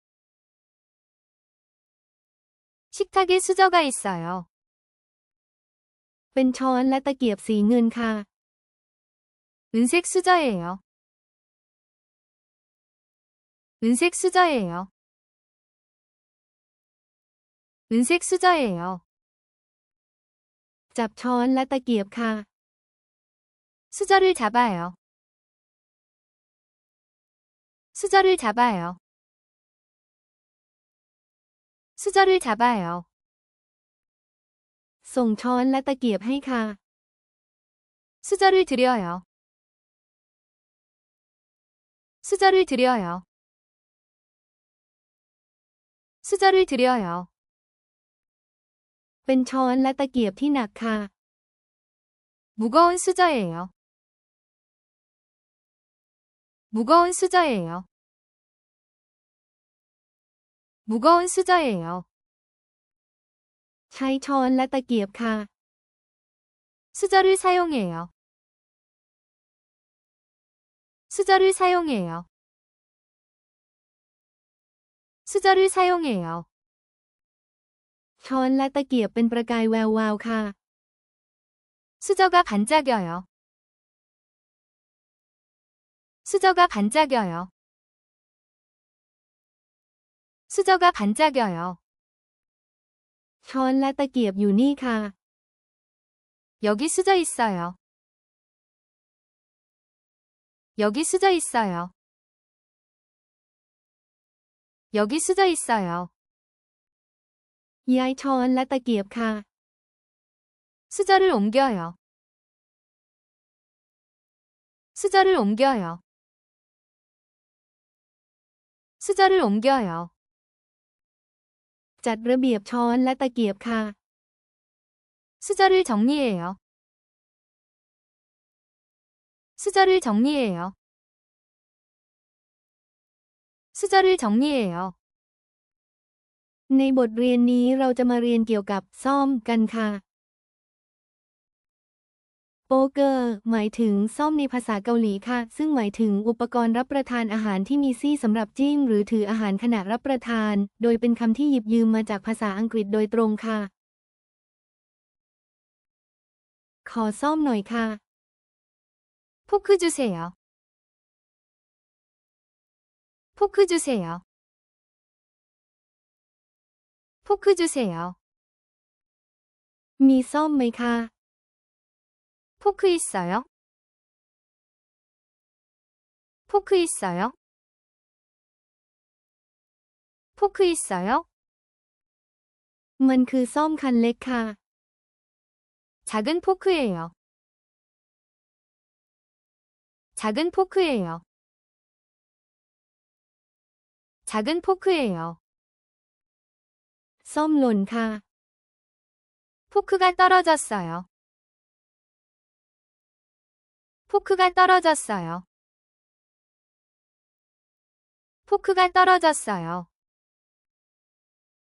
식탁에 수저가 있어요. เป็นช้อนและตะเกียบสีเงินค่ะ 은색 수저예요. 은색 수저예요. 은색 수저예요. จับช้อนและตะเกียบค่ะ 수저를 잡아요. 수저를 잡아요. 수저를 잡아요. ส่งช้อนและตะเกียบให้ค่ะ 수저를 드려요. 수저를 드려요. 수저를 드려요. เป็นช้อนและตะเกียบที่หนักค่ะ 무거운 수저예요. 무거운 수저예요. 무거운 수저예요. ใช้ช้อนและตะเกียบค่ะ 수저를 사용해요. 수저를 사용해요. 수저를 사용해요. ช้อนและตะเกียบเป็นประกายแวววาวค่ะ 수저가 반짝여요. 수저가 반짝여요. 수저가 반짝여요. ช้อนและตะเกียบอยู่นี่ค่ะ 여기 수저 있어요. 여기 수저 있어요. 여기 수저 있어요. ย้ายช้อนและตะเกียบค่ะ 수저를 옮겨요. 수저를 옮겨요. 수저를 옮겨요. จัดระเบียบช้อนและตะเกียบค่ะ 수저를 정리해요. 수저를 정리해요. 수저를 정리해요. ในบทเรียนนี้เราจะมาเรียนเกี่ยวกับซ่อมกันค่ะ โป๊กเกอร์หมายถึงซ่อมในภาษาเกาหลีค่ะ ซึ่งหมายถึงอุปกรณ์รับประทานอาหารที่มีซี่สำหรับจิ้มหรือถืออาหารขณะรับประทาน โดยเป็นคำที่หยิบยืมมาจากภาษาอังกฤษโดยตรงค่ะ ขอซ่อมหน่อยค่ะ 포크 주세요. 포크 주세요. 포크 주세요. มีซ่อมไหมคะ 포크 있어요? 포크 있어요? 포크 있어요? มันคือซ่อมคันเล็กค่ะ 작은 포크예요. 작은 포크예요. 작은 포크예요. ซ่อมหล่นค่ะ 포크가 떨어졌어요. 포크가 떨어졌어요. 포크가 떨어졌어요.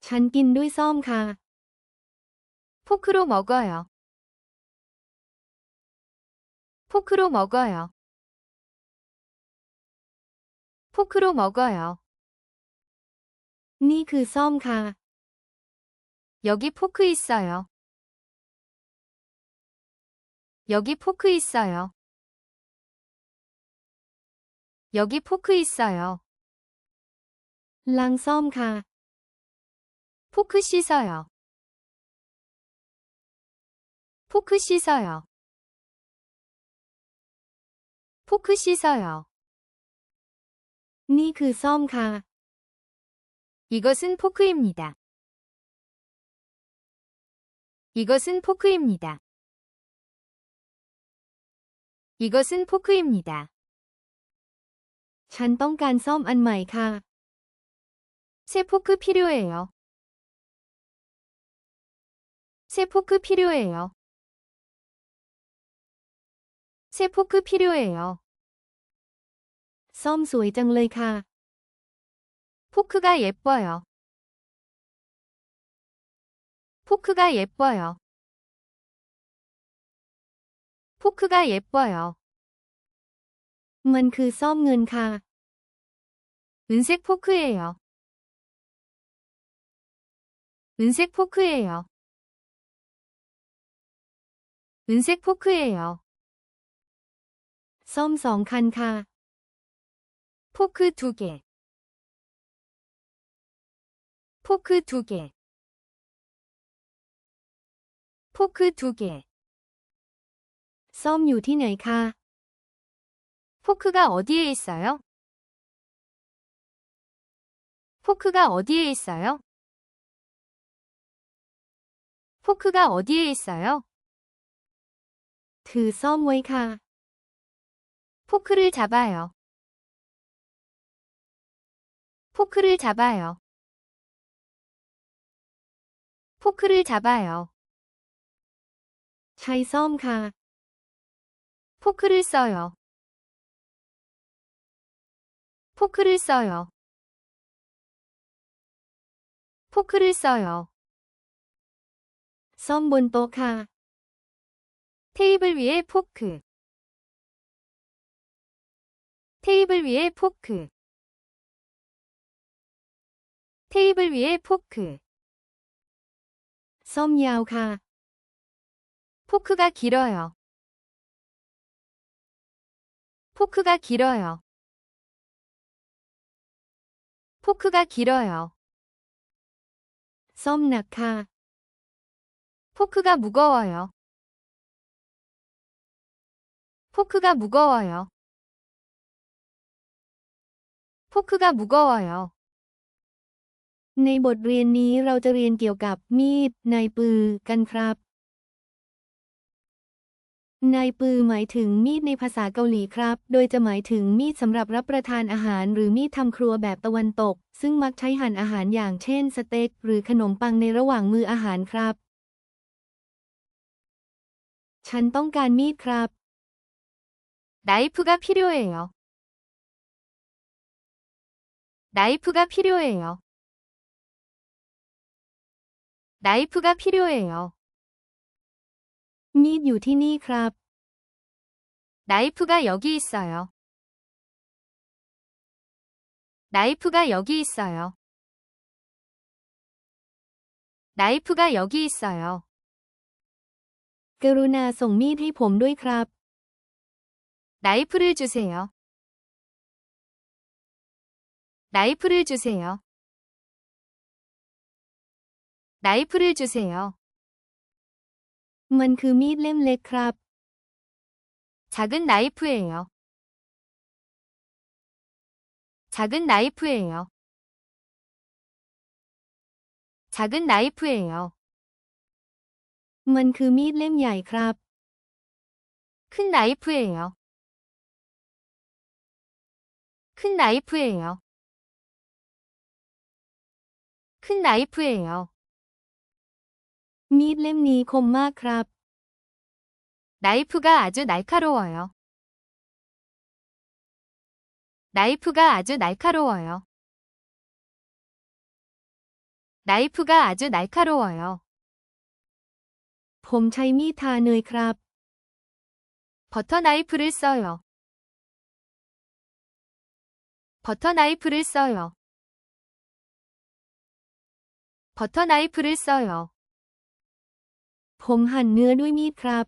ฉันกินด้วยซ่อมค่ะ 포크로 먹어요. 포크로 먹어요. 포크로 먹어요. นี่คือซ่อมค่ะ 여기 포크 있어요. 여기 포크 있어요. 여기 포크 있어요. ล้างซ่อมค่ะ 포크 씻어요. 포크 씻어요. 포크 씻어요. นี่คือซ่อมค่ะ 이것은 포크입니다. 이것은 포크입니다. 이것은 포크입니다. ฉันต้องการซ่อมอันใหม่ค่ะ 새 포크 필요해요. 새 포크 필요해요. 새 포크 필요해요. ซ่อมสวยจังเลยค่ะ 포크가 예뻐요. 포크가 예뻐요. 포크가 예뻐요. มันคือซ่อมเงินค่ะ 은색 포크예요. 은색 포크예요. 은색 포크예요. ซ่อม2 คันค่ะ 포크 2개. 포크 2개. 포크 2개. ซ่อมอยู่ที่ไหนคะ 포크가 어디에 있어요? 포크가 어디에 있어요? 포크가 어디에 있어요? ถือซ่อมไว้ค่ะ 포크를 잡아요. 포크를 잡아요. 포크를 잡아요. ใช้ซ่อมค่ะ 포크를 써요. 포크를 써요. 포크를 써요. ซ่อมบนโต๊ะค่ะ 테이블 위에 포크. 테이블 위에 포크. 테이블 위에 포크. ซ่อมยาวค่ะ 포크가 길어요. 포크가 길어요. 포크가 길어요. ซ่อมหนักค่ะ 포크가 무거워요. 포크가 무거워요. 포크가 무거워요. ในบทเรียนนี้เราจะเรียนเกี่ยวกับมีดไนปือกันครับไนปือหมายถึงมีดในภาษาเกาหลีครับ โดยจะหมายถึงมีดสำหรับรับประทานอาหารหรือมีดทำครัวแบบตะวันตก ซึ่งมักใช้หั่นอาหารอย่างเช่นสเต็กหรือขนมปังในระหว่างมื้ออาหารครับ ฉันต้องการมีดครับ 나이프가 필요해요. 나이프가 필요해요. 나이프가 필요해요. มีดอยู่ที่นี่ครับ 나이프가 여기 있어요. 나이프가 여기 있어요. 나이프가 여기 있어요. กรุณาส่งมีดให้ผมด้วยครับ 나이프를 주세요. 나이프를 주세요. 나이프를 주세요. มันคือมีดเล่มเล็กครับ 작은 나이프예요. 작은 나이프예요. 작은 나이프예요. มันคือมีดเล่มใหญ่ครับ 큰 나이프예요. 큰 나이프예요. 큰 나이프예요. มีดเล่มนี้คมมากครับ 나이프가 아주 날카로워요. 나이프가 아주 날카로워요. 나이프가 아주 날카로워요. ผมใช้มีดทาเนยครับ 버터 나이프를 써요. 버터 나이프를 써요. 버터 나이프를 써요. ผมหั่นเนื้อด้วยมีดครับ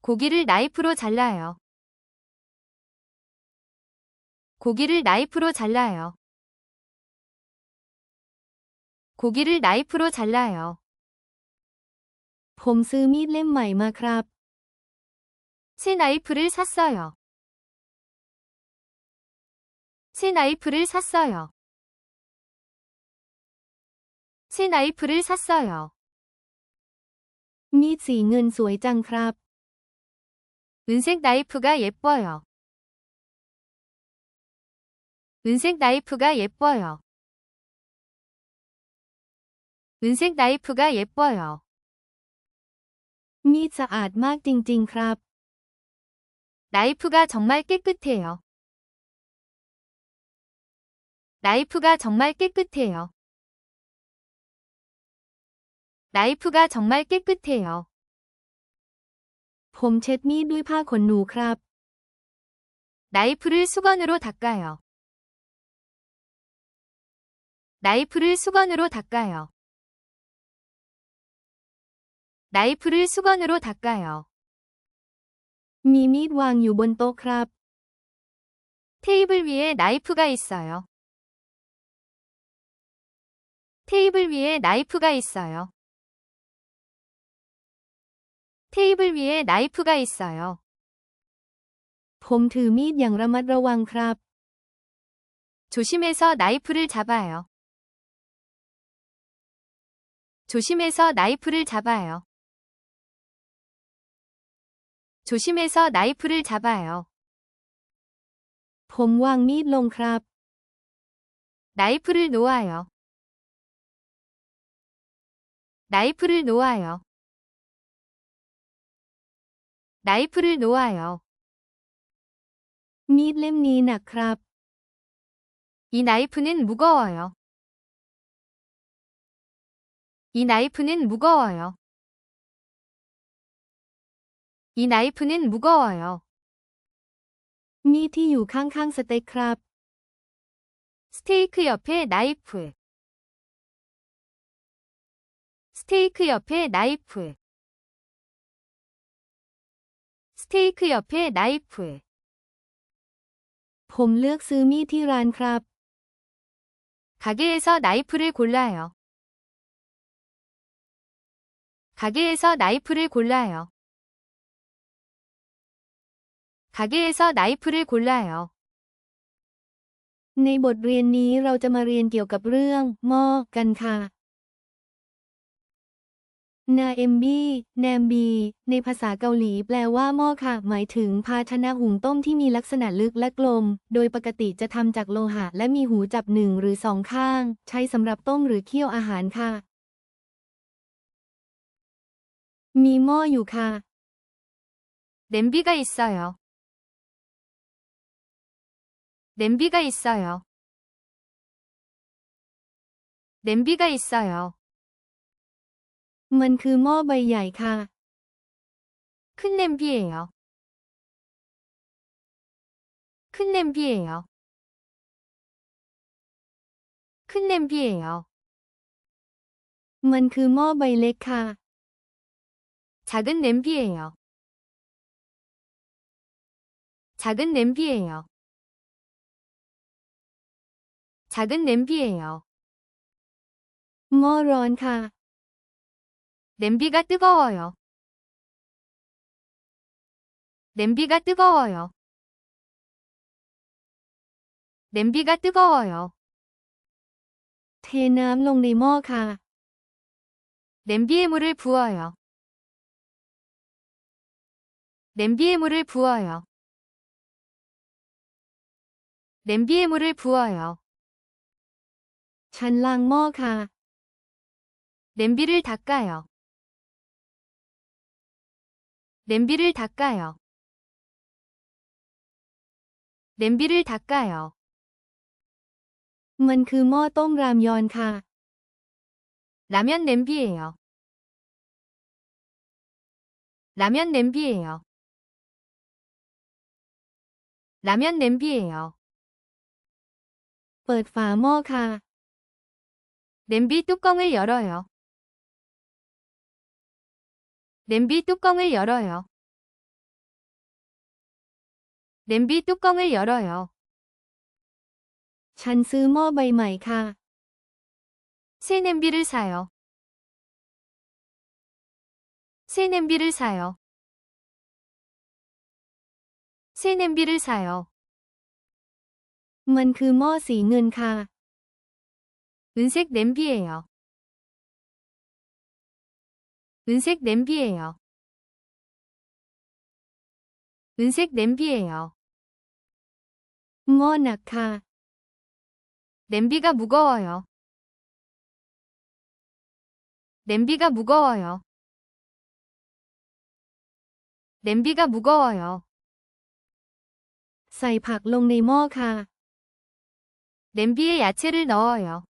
고기를 나이프로 잘라요. 고기를 나이프로 잘라요. 고기를 나이프로 잘라요. ผมซื้อมีดเล่มใหม่มาครับ 새 나이프를 샀어요. 새 나이프를 샀어요. 새 나이프를 샀어요. มีดสีเงินสวยจังครับ 은색 나이프가 예뻐요. 은색 나이프가 예뻐요. 은색 나이프가 예뻐요. มีดสะอาดมากจริงๆครับ 나이프가 정말 깨끗해요. 나이프가 정말 깨끗해요. 나이프가 정말 깨끗해요. ผมเช็ดมีดด้วยผ้าขนหนูครับ 나이프를 수건으로 닦아요. 나이프를 수건으로 닦아요. 나이프를 수건으로 닦아요. มีมีดวางอยู่บนโต๊ะครับ 테이블 위에 나이프가 있어요. 테이블 위에 나이프가 있어요. 테이블 위에 나이프가 있어요. ผมถือมีดอย่างระมัดระวังครับ 조심해서 나이프를 잡아요. 조심해서 나이프를 잡아요. 조심해서 나이프를 잡아요. ผมวางมีดลงครับ 나이프를 놓아요. 나이프를 놓아요. 나이프를 놓아요. มีดเล่มนี้หนักครับ 이 나이프는 무거워요. 이 나이프는 무거워요. 이 나이프는 무거워요. มีดที่อยู่ข้างๆสเต็กครับ 스테이크 옆에 나이프. 스테이크 옆에 나이프. 스테이크 옆에 나이프. ผมเลือกซื้อมีดที่ร้านครับ 가게에서 나이프를 골라요. 가게에서 나이프를 골라요. 가게에서 나이프를 골라요. ในบทเรียนนี้เราจะมาเรียนเกี่ยวกับเรื่องหม้อกันค่ะ นาเอมบีแนมบีในภาษาเกาหลีแปลว่าหม้อค่ะหมายถึงภาชนะหุงต้มที่มีลักษณะลึกและกลม โดยปกติจะทำจากโลหะและมีหูจับ1 หรือ 2 ข้าง ใช้สำหรับต้มหรือเคี่ยวอาหารค่ะ มีหม้ออยู่ค่ะ 냄비가 있어요. 냄비가 있어요. 냄비가 있어요. มันคือหม้อใบใหญ่ค่ะ 큰 냄비예요. 큰 냄비예요. 큰 냄비예요. มันคือหม้อใบเล็กค่ะ 작은 냄비예요. 작은 냄비예요. 작은 냄비예요. หม้อร้อนค่ะ 냄비가 뜨거워요. 냄비가 뜨거워요. 냄비가 뜨거워요. เทน้ำลงในหม้อค่ะ 냄비에 물을 부어요. 냄비에 물을 부어요. 냄비에 물을 부어요. ฉันล้างหม้อค่ะ 냄비를 닦아요. 냄비를 닦아요. 냄비를 닦아요. มันคือหม้อต้มรามยอนค่ะ 라면 냄비예요. 라면 냄비예요. 라면 냄비예요. เปิดฝาหม้อค่ะ 냄비 뚜껑을 열어요. 냄비 뚜껑을 열어요. 냄비 뚜껑을 열어요. ฉันซื้อหม้อใบใหม่ค่ะ 새 냄비를 사요. 새 냄비를 사요. 새 냄비를 사요. มันคือหม้อสีเงินค่ะ 은색 냄비예요. 은색 냄비예요. 은색 냄비예요. หม้อหนักค่ะ 냄비가 무거워요. 냄비가 무거워요. 냄비가 무거워요. ใส่ผักลงในหม้อค่ะ 냄비에 야채를 넣어요.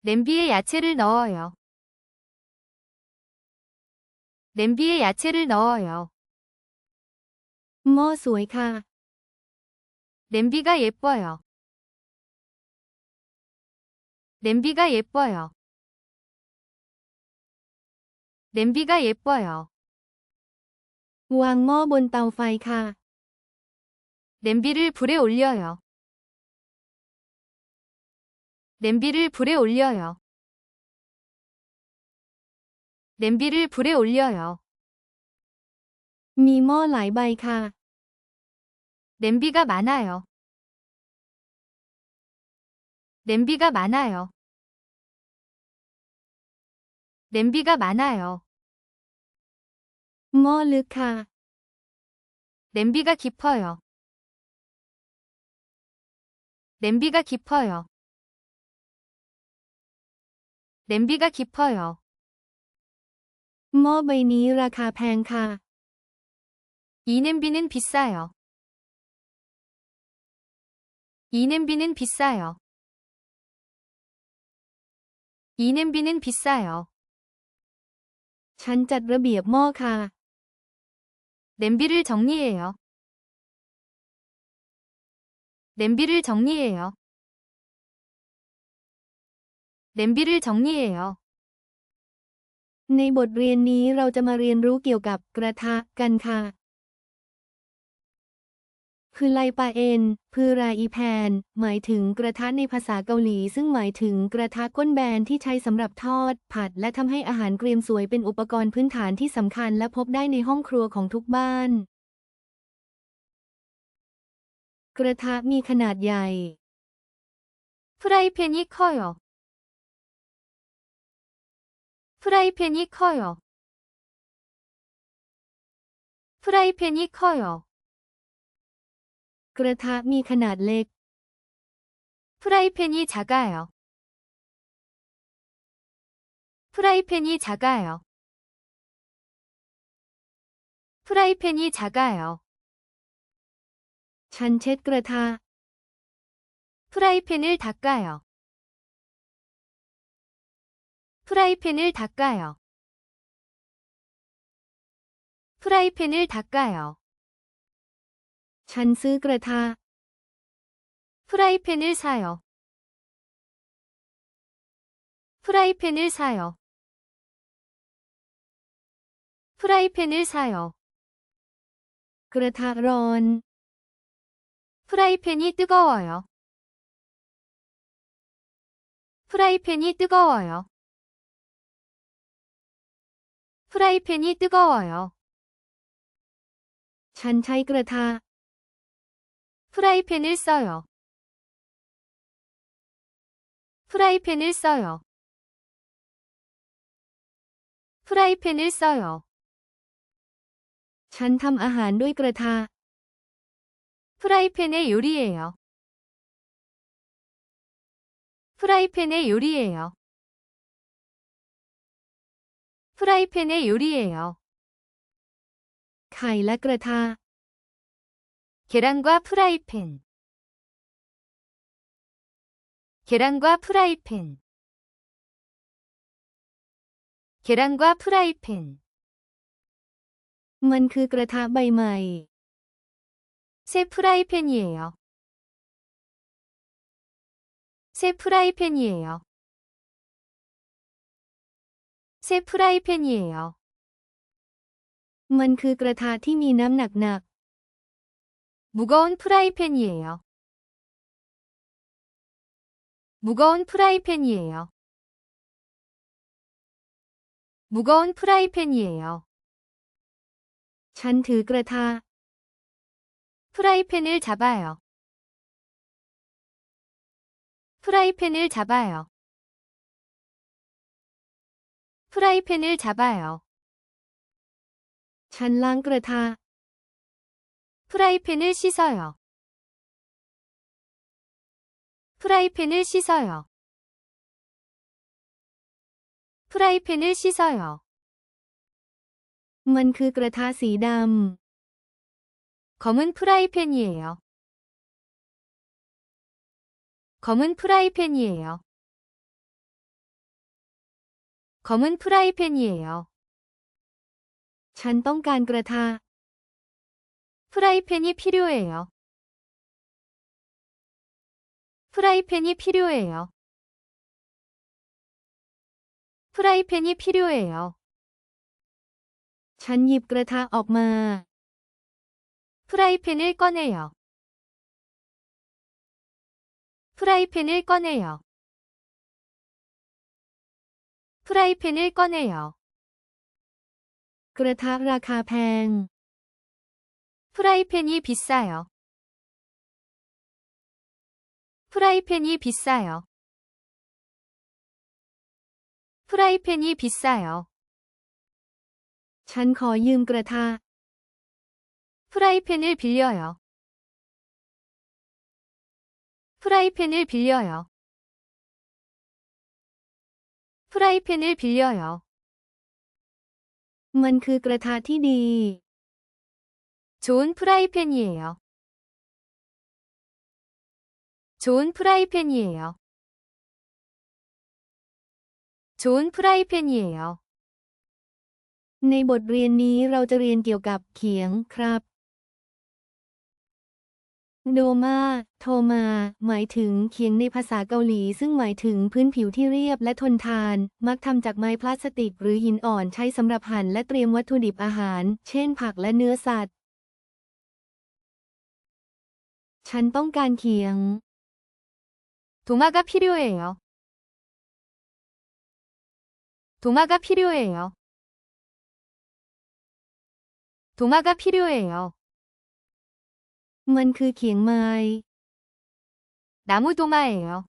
냄비에 야채를 넣어요. 냄비에 야채를 넣어요. หม้อสวยค่ะ 냄비가 예뻐요. 냄비가 예뻐요. 냄비가 예뻐요. วางหม้อบนเตาไฟค่ะ 냄비를 불에 올려요. 냄비를 불에 올려요. 냄비를 불에 올려요. มีหม้อหลายใบค่ะ 냄비가 많아요. 냄비가 많아요. 냄비가 많아요. หม้อลึกค่ะ 냄비가 깊어요. 냄비가 깊어요. 냄비가 깊어요. หม้อใบนี้ราคาแพงค่ะ 이 냄비는 비싸요. 이 냄비는 비싸요. 이 냄비는 비싸요. ฉันจัดระเบียบหม้อค่ะ 냄비를 정리해요. 냄비를 정리해요. 냄비를 정리해요. ในบทเรียนนี้เราจะมาเรียนรู้เกี่ยวกับกระทะกันค่ะคือไลปาเอ็นคือราอีแพนหมายถึงกระทะในภาษาเกาหลีซึ่งหมายถึงกระทะก้นแบนที่ใช้สำหรับทอด ผัดและทำให้อาหารเกรียมสวยเป็นอุปกรณ์พื้นฐานที่สำคัญและพบได้ในห้องครัวของทุกบ้าน กระทะมีขนาดใหญ่ 프라이팬이 커요. 프라이팬이 커요. 프라이팬이 커요. กระทะมีขนาดเล็ก 프라이팬이 작아요. 프라이팬이 작아요. 프라이팬이 작아요. ฉันเช็ดกระทะ 프라이팬을 닦아요. 프라이팬을 닦아요. 프라이팬을 닦아요. ฉันซื้อกระทะ 프라이팬을 사요. 프라이팬을 사요. 프라이팬을 사요. กระทะร้อน 프라이팬이 뜨거워요. 프라이팬이 뜨거워요. 프라이팬이 뜨거워요. ฉันใช้กระทะ 프라이팬을 써요. 프라이팬을 써요. 프라이팬을 써요. ฉันทำอาหารด้วยกระทะ 프라이팬에 요리해요. 프라이팬에 요리해요. 프라이팬에 요리해요. ไข่และกระทะ 계란과 프라이팬. 계란과 프라이팬. 계란과 프라이팬. มันคือกระทะใบใหม่ 새 프라이팬이에요. 새 프라이팬이에요. 새 프라이팬이에요. มันคือกระทะที่มีน้ำหนัก 무거운 프라이팬이에요. 무거운 프라이팬이에요. 무거운 프라이팬이에요. ๆ ฉันถือกระทะ 프라이팬을 잡아요. 프라이팬을 잡아요. 프라이팬을 잡아요. ฉันล้างกระทะ 프라이팬을 씻어요. 프라이팬을 씻어요. 프라이팬을 씻어요. มันคือกระทะสีด 검은 프라이팬이에요. 검은 프라이팬이에요. 검은 프라이팬이에요. ำ ฉันต้องการกระทะ 프라이팬이 필요해요. 프라이팬이 필요해요. 프라이팬이 필요해요. ฉันหยิบกระทะออกมา 프라이팬을 꺼내요. 프라이팬을 꺼내요. 프라이팬을 꺼내요. กระทะราคาแพง 프라이팬이 비싸요. 프라이팬이 비싸요. 프라이팬이 비싸요. ฉันขอยืมกระทะ 프라이팬을 빌려요. 프라이팬을 빌려요. 프라이팬을 빌려요. มันคือกระทะที่ดี 좋은 프라이팬이에요. 좋은 프라이팬이에요. 좋은 프라이팬이에요. ในบทเรียนนี้เราจะเรียนเกี่ยวกับเขียงครับโดมาโทมาหมายถึงเขียงในภาษาเกาหลีซึ่งหมายถึงพื้นผิวที่เรียบและทนทานมักทำจากไม้พลาสติกหรือหินอ่อนใช้สำหรับหั่นและเตรียมวัตถุดิบอาหารเช่นผักและเนื้อสัตว์ฉันต้องการเขียง 도마가 필요해요. 도마가 필요해요. 도마가 필요해요. มันคือเขียงไม้ 나무 도마예요.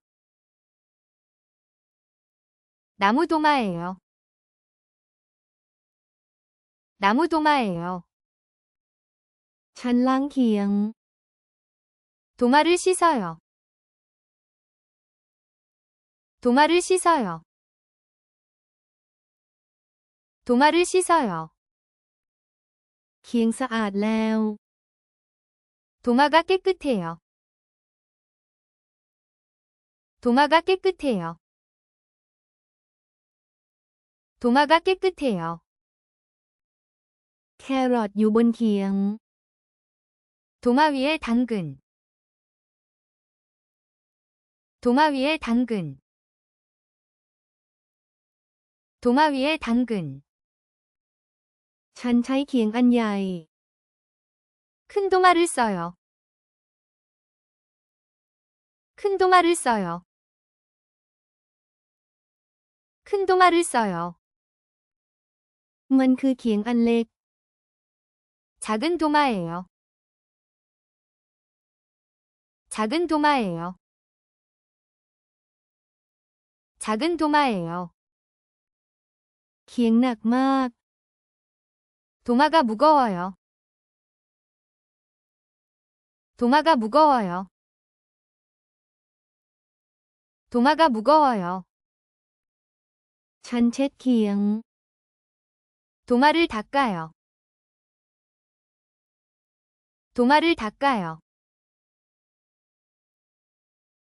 나무 도마예요. 나무 도마예요. ฉันล้างเขียง 도마를 씻어요. 도마를 씻어요. 도마를 씻어요. เขียงสะอาดแล้ว 도마가 깨끗해요. 도마가 깨끗해요. 도마가 깨끗해요. แครอทอยู่บนเขียง 도마 위에 당근. 도마 위에 당근. 도마 위에 당근. ฉันใช้เขียงอันใหญ่ 큰 도마를 써요. 큰 도마를 써요. 큰 도마를 써요. มันคือเขียงอันเล็ก 작은 도마예요. 작은 도마예요. 작은 도마예요. เขียงหนักมาก 도마가 무거워요. 도마가 무거워요. 도마가 무거워요. ฉันเช็ดเขียง 도마를 닦아요. 도마를 닦아요.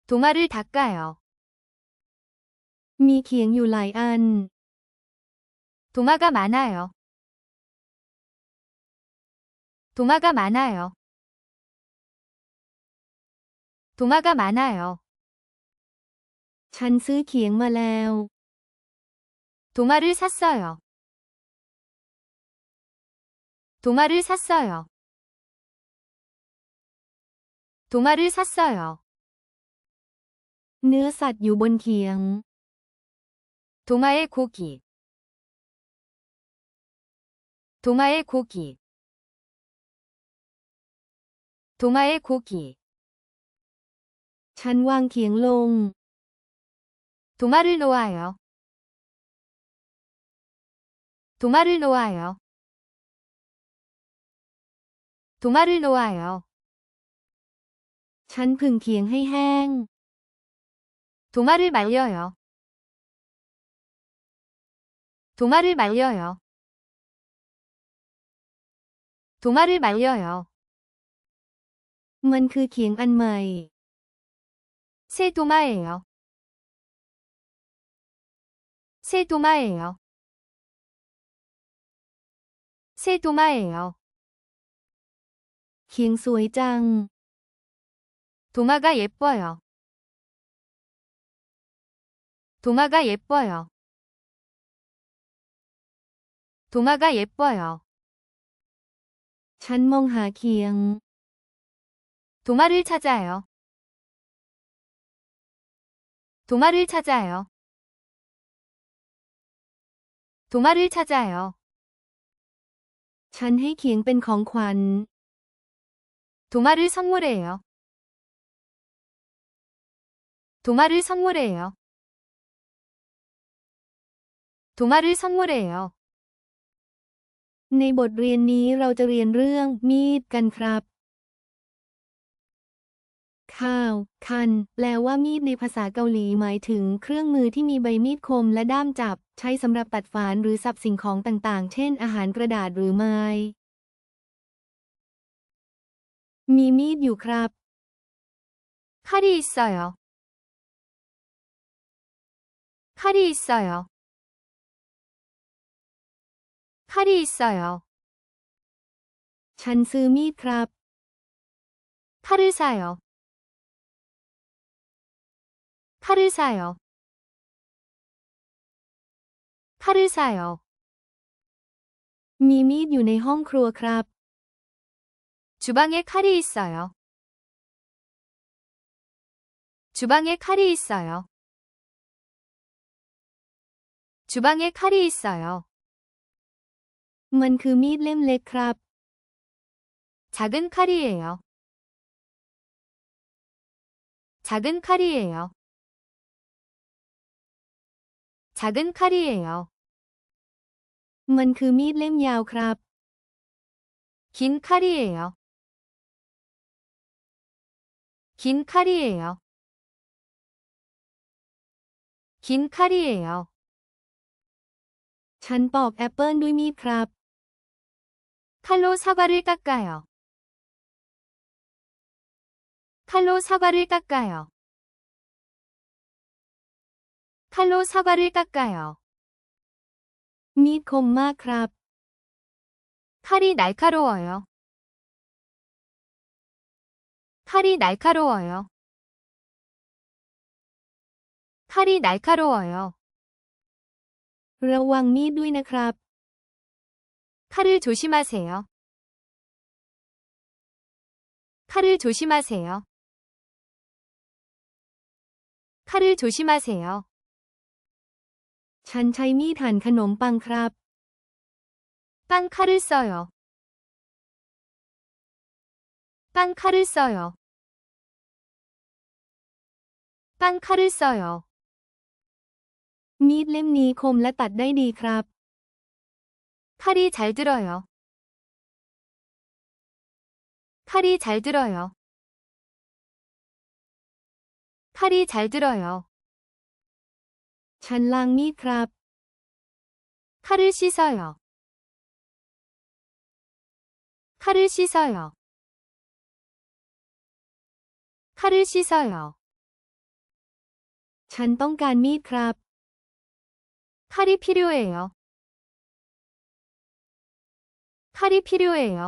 도마를 닦아요. มีเขียงอยู่หลายอัน 도마가 많아요. 도마가 많아요. 도마가 많아요. ฉันซื้อเขียงมาแล้ว 도마를 샀어요. 도마를 샀어요. 도마를 샀어요. เนื้อสัตว์อยู่บนเขียง 도마의 고기. 도마의 고기. 도마의 고기. ฉันวางเขียงลง 도마를 놓아요. 도마를 놓아요. 도마를 놓아요. ฉันผึ่งเขียงให้แห้ง 도마를 말려요. 도마를 말려요. 도마를 말려요. มันคือเขียงอันใหม่ 새 도마예요. 새 도마예요. 새 도마예요. เขียงสวยจัง 도마가 예뻐요. 도마가 예뻐요. 도마가 예뻐요. ฉันมองหาเขียง 도마를 찾아요. 도마를 찾아요. 도마를 찾아요. ฉันให้เขียงเป็นของขวัญ 도마를 선물해요. 도마를 선물해요. 도마를 선물해요. ในบทเรียนนี้เราจะเรียนเรื่องมีดกันครับ ค ข้าวคันแปลว่ามีดในภาษาเกาหลีหมายถึงเครื่องมือที่มีใบมีดคมและด้ามจับใช้สำหรับตัดฝานหรือสับสิ่งของต่างๆเช่นอาหารกระดาษหรือไม้มีมีดอยู่ครับ 칼이 있어요. 칼이 있어요. 칼이 있어요. ฉันซื้อมีดครับ 칼을 사요. 칼을 사요. 칼을 사요. มีมีดอยู่ในห้องครัวครับ 주방에 칼이 있어요. 주방에 칼이 있어요. 주방에 칼이 있어요. มันคือมีดเล่มเล็กครับ 작은 칼이에요. 작은 칼이에요. 작은 칼이에요. มันคือมีดเล่มยาวครับ 긴 칼이에요. 긴 칼이에요. 긴 칼이에요. ฉันปอกแอปเปิลด้วยมีดครับ 칼로 사과를 깎아요. 칼로 사과를 깎아요. 칼로 사과를 깎아요. มีดคมมากครับ 칼이 날카로워요. 칼이 날카로워요. 칼이 날카로워요. ระวังมีดด้วยนะครับ 칼을 조심하세요. 칼을 조심하세요. 칼을 조심하세요. ฉันใช้มีดหั่นขนมปังครับ 빵 칼을 써요. 빵 칼을 써요. 빵 칼을 써요. มีดเล่มนี้คมและตัดได้ดีครับ 칼이 잘 들어요. 칼이 잘 들어요. 칼이 잘 들어요. ฉันล้างมีดครับ 칼을 씻어요. 칼을 씻어요. 칼을 씻어요. ฉันต้องการมีดครับ 칼이 필요해요. 칼이 필요해요.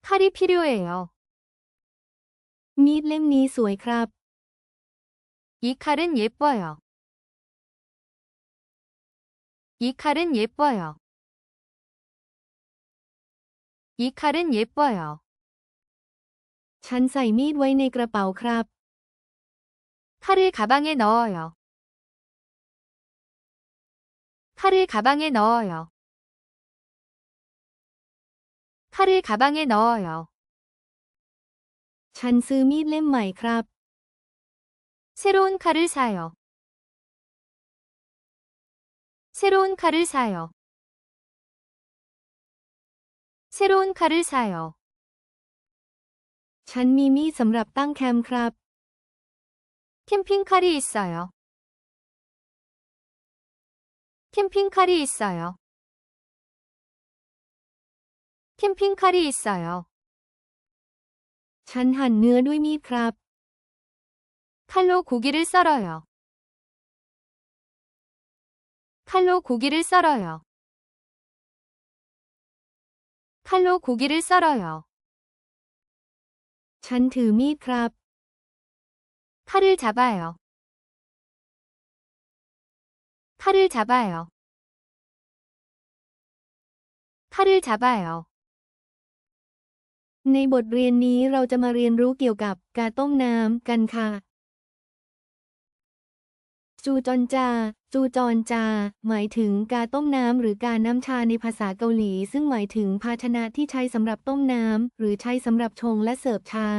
칼이 필요해요. มีดเล่มนี้สวยครับ 이 칼은 예뻐요. 이 칼은 예뻐요. 이 칼은 예뻐요. ฉันใส่มีดไว้ในกระเป๋าครับ 칼을 가방에 넣어요. 칼을 가방에 넣어요. 칼을 가방에 넣어요. ฉันซื้อมีดเล่มใหม่ครับ 새로운 칼을 사요. 새로운 칼을 사요. 새로운 칼을 사요. ฉันมีมีดสำหรับตั้งแคมป์ครับ 캠핑칼이 있어요. 캠핑칼이 있어요. 캠핑칼이 있어요. ฉันหั่นเนื้อด้วยมีดครับ 칼로 고기를 썰어요. 칼로 고기를 썰어요. 칼로 고기를 썰어요. ฉันถือมีดครับ 칼을 잡아요. 칼을 잡아요. 칼을 잡아요. ในบทเรียนนี้เราจะมาเรียนรู้เกี่ยวกับการต้มน้ำกันค่ะ จูจอนจา จูจอนจา หมายถึงการต้มน้ำหรือการน้ำชาในภาษาเกาหลี ซึ่งหมายถึงภาชนะที่ใช้สำหรับต้มน้ำหรือใช้สำหรับชงและเสิร์ฟชา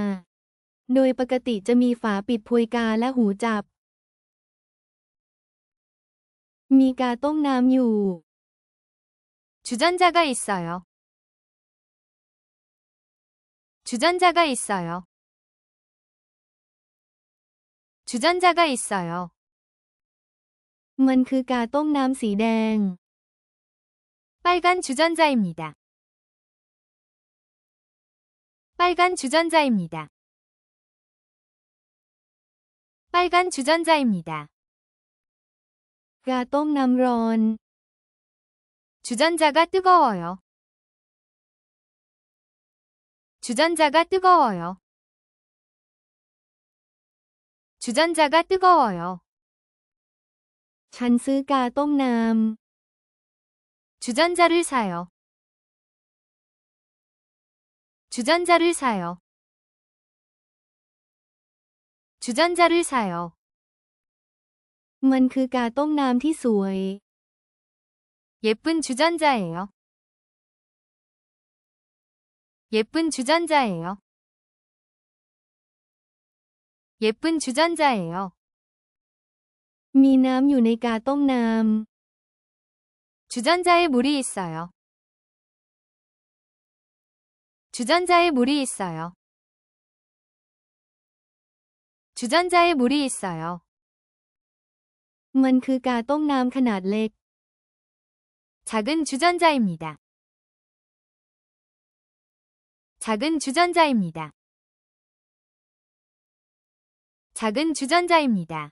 โดยปกติจะมีฝาปิดพวยกาและหูจับ มีกาต้มน้ำอยู่ 주전자가 있어요. 주전자가 있어요. 주전자가 있어요. มันคือกาต้มน้ำสีแดง 빨간 주전자입니다. 빨간 주전자입니다. 빨간 주전자입니다. กาต้มน้ำร้อน 주전자가 뜨거워요. 주전자가 뜨거워요. 주전자가 뜨거워요. ฉันซื้อกาต้มน้ำ 주전자를 사요. 주전자를 사요. 주전자를 사요. มันคือกาต้มน้ำที่สวย 예쁜 주전자예요. 예쁜 주전자예요. 예쁜 주전자예요. มีน้ำอยู่ในกาต้มน้ำ 주전자에 물이 있어요. 주전자에 물이 있어요. 주전자에 물이 있어요. มันคือกาต้มน้ำขนาดเล็ก 작은 주전자입니다. 작은 주전자입니다. 작은 주전자입니다.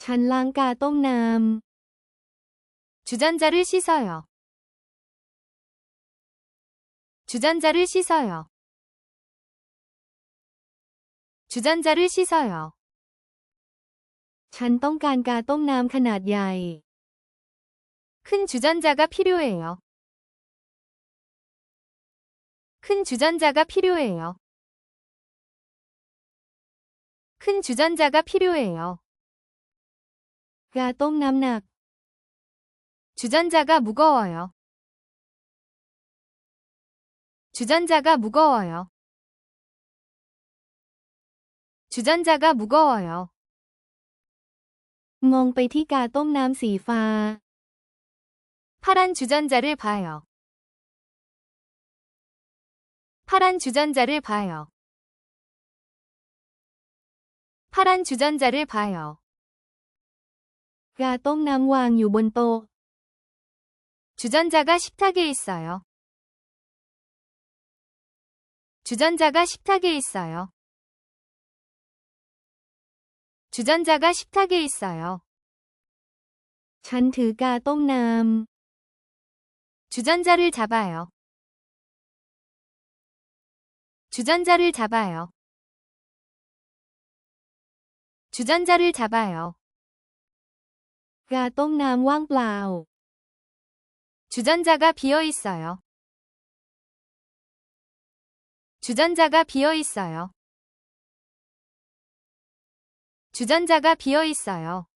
ฉันล้างกาต้มน้ำ 주전자를 씻어요. 주전자를 씻어요. 주전자를 씻어요. ฉันต้องการกาต้มน้ำขนาดใหญ่ 큰 주전자가 필요해요. 큰 주전자가 필요해요. 큰 주전자가 필요해요. กาต้มน้ำหนัก 주전자가 무거워요. 주전자가 무거워요. 주전자가 무거워요. มองไปที่กาต้มน้ำสีฟ้า 파란 주전자를 봐요. 파란 주전자를 봐요. 파란 주전자를 봐요. กาต้มน้ำวางอยู่บนโต๊ะ 주전자가 식탁에 있어요. 주전자가 식탁에 있어요. 주전자가 식탁에 있어요. ฉันถือกาต้มน้ำ 주전자를 잡아요. 주전자를 잡아요. 주전자를 잡아요. กาต้มน้ำว่างเปล่า 주전자가 비어 있어요. 주전자가 비어 있어요. 주전자가 비어 있어요.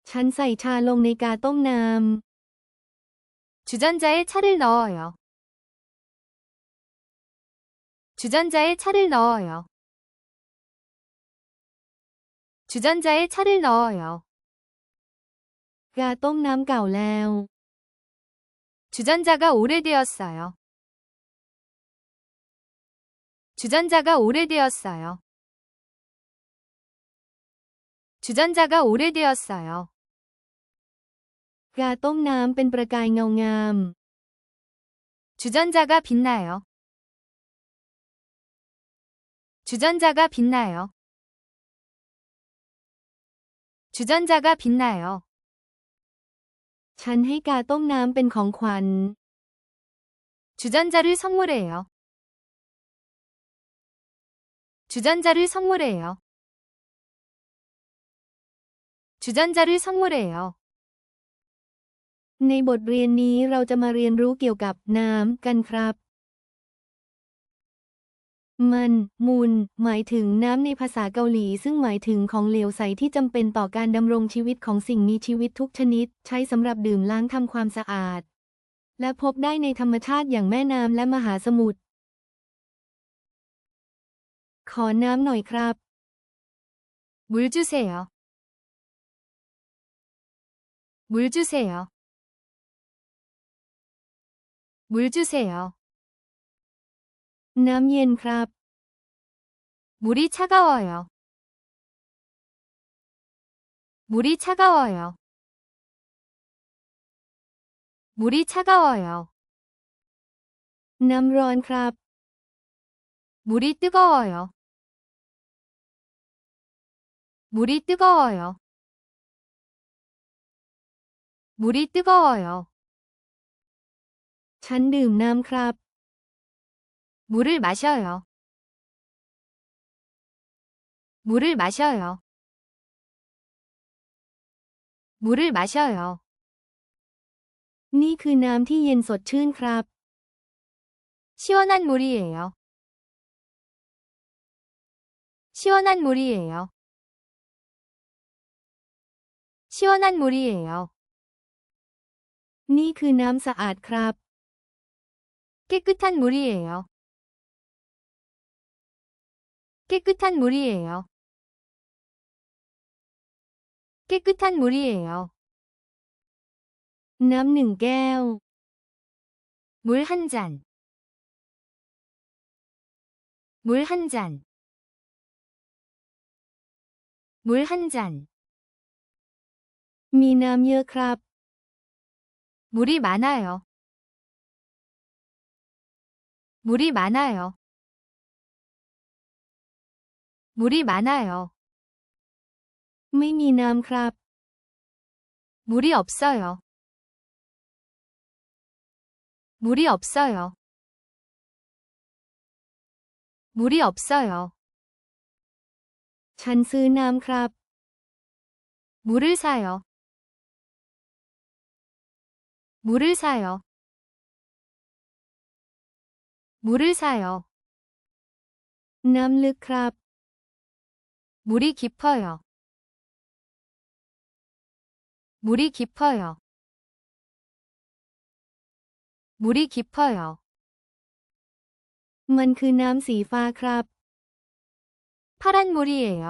ฉันใส่ชาลงในกาต้มน้ำ 주전자에 차를 넣어요. 주전자에 차를 넣어요. 주전자에 차를 넣어요. กาต้มน้ำเก่าแล้ว 주전자가 오래되었어요. 주전자가 오래되었어요. 주전자가 오래되었어요. กาต้มน้ำเป็นประกายเงางาม 주전자가 빛나요. 주전자가 빛나요. 주전자가 빛나요. ฉันให้กาต้มน้ำเป็นของขวัญ 주전자를 선물해요. 주전자를 선물해요. 주전자를 선물해요. ในบทเรียนนี้เราจะมาเรียนรู้เกี่ยวกับน้ำกันครับ มันมูลหมายถึงน้ำในภาษาเกาหลีซึ่งหมายถึงของเหลวใสที่จำเป็นต่อการดำรงชีวิตของสิ่งมีชีวิตทุกชนิดใช้สำหรับดื่มล้างทำความสะอาด และพบได้ในธรรมชาติอย่างแม่น้ำและมหาสมุทร ขอน้ำหน่อยครับ 물 주세요. 물 주세요. 물 주세요. น้ำเย็นครับ 물이 차가워요. 물이 차가워요. 물이 차가워요. น้ำร้อนครับ 물이 뜨거워요. 물이 뜨거워요. 물이 뜨거워요. ฉันดื่มน้ำครับ 물을 마셔요. 물을 마셔요. 물을 마셔요. นี่คือน้ำที่เย็นสดชื่นครับ 시원한 물이에요. 시원한 물이에요. 시원한 물이에요. นี่คือน้ำสะอาดครับ 깨끗한 물이에요. 깨끗한 물이에요. 깨끗한 물이에요. น้ำหนึ่งแก้ว 물 한 잔. 물 한 잔. 물 한 잔. มีน้ำเยอะครับ 물이 많아요. 물이 많아요. 물이 많아요. ไม่มีน้ำครับ 물이 없어요. 물이 없어요. 물이 없어요. ฉันซื้อน้ำครับ 물을 사요. 물을 사요. 물을 사요. น้ำลึกครับ 물이 깊어요. 물이 깊어요. 물이 깊어요. มันคือน้ำสีฟ้าครับ 파란 물이에요.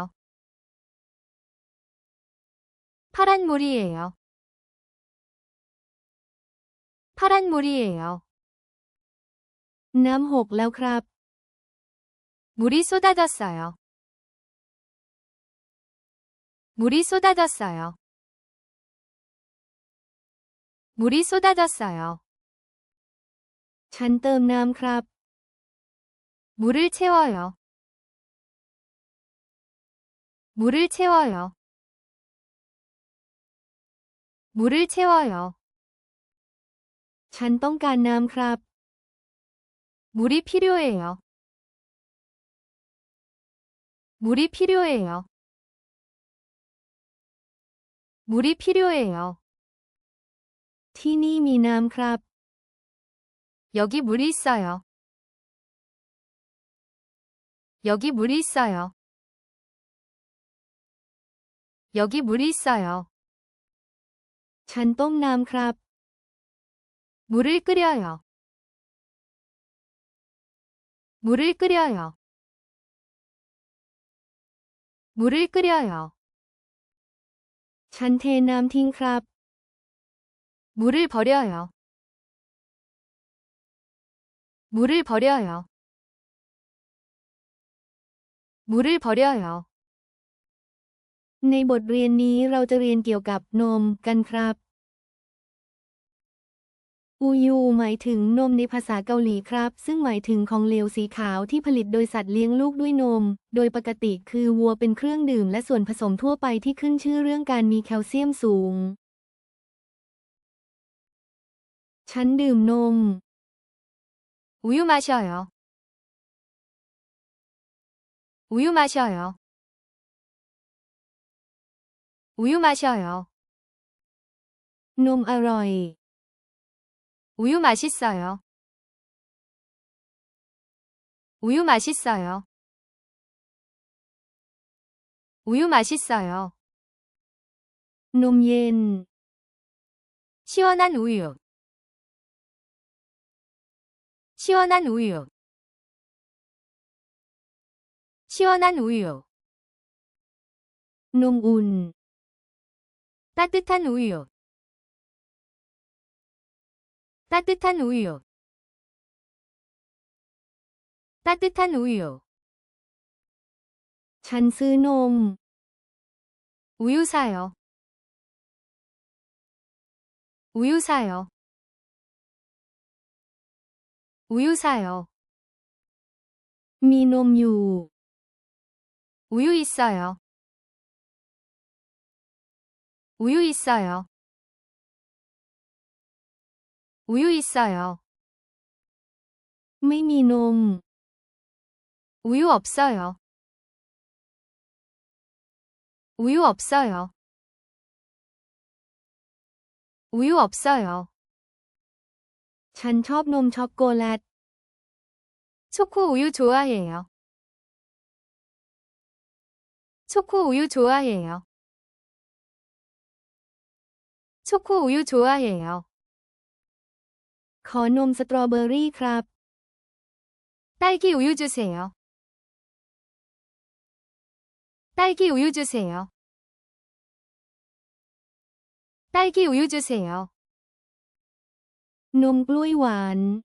파란 물이에요. 파란 물이에요. น้ำหกแล้วครับ 물이 쏟아졌어요. 물이 쏟아졌어요. 물이 쏟아졌어요. ฉันเติมน้ำครับ 물을 채워요. 물을 채워요. 물을 채워요. ฉันต้องการน้ำครับ 물이 필요해요. 물이 필요해요. 물이 필요해요. ที่นี่มีน้ำครับ 여기 물이 있어요. 여기 물이 있어요. 여기 물이 있어요. ฉันต้มน้ำครับ 물을 끓여요. 물을 끓여요. 물을 끓여요. ฉันเทน้ำทิ้งครับ 물을 버려요. 물을 버려요. 물을 버려요. ในบทเรียนนี้เราจะเรียนเกี่ยวกับนมกันครับอูยูหมายถึงนมในภาษาเกาหลีครับซึ่งหมายถึงของเหลวสีขาวที่ผลิตโดยสัตว์เลี้ยงลูกด้วยนมโดยปกติคือวัวเป็นเครื่องดื่มและส่วนผสมทั่วไปที่ขึ้นชื่อเรื่องการมีแคลเซียมสูงฉันดื่มนม 우유 마셔요. 우유 마셔요. 우유 마셔요. นมอร่อย 우유 맛있어요. 우유 맛있어요. 우유 맛있어요. นมเย็น 시원한 우유. 시원한 우유. 시원한 우유. นมอุ่น 따뜻한 우유. 따뜻한 우유. 따뜻한 우유. ฉันซื้อนม 우유 사요. 우유 사요. 우유 사요. มีนมอยู่ 우유 있어요. 우유 있어요. 우유 있어요. ไม่มีนม 우유 없어요. 우유 없어요. 우유 없어요. ฉันชอบนมช็อกโกแลต 초코 우유 좋아해요. 초코 우유 좋아해요. 초코 우유 좋아해요. ขอนมสตรอเบอรี่ครับ 딸기 우유 주세요. 딸기 우유 주세요. 딸기 우유 주세요. นมกล้วยหวาน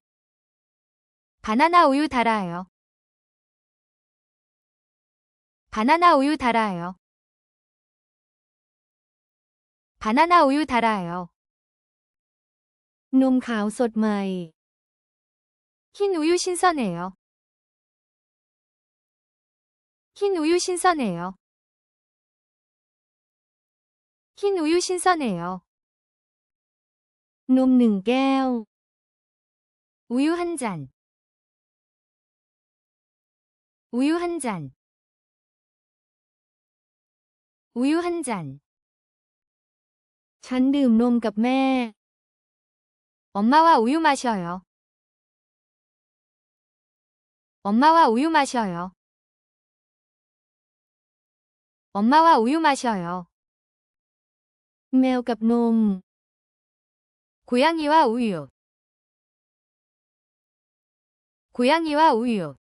바나나 우유 달아요. 바나나 우유 달아요. 바나나 우유 달아요. นมขาวสดใหม่ 흰 우유 신선해요. 흰 우유 신선해요. 흰 우유 신선해요. นม1 แก้ว 우유 한 잔. 우유 한 잔. 우유 한 잔. ฉันดื่มนมกับแม่ 엄마와 우유 마셔요. 엄마와 우유 마셔요. 엄마와 우유 마셔요. แมวกับนม 고양이와 우유. 고양이와 우유.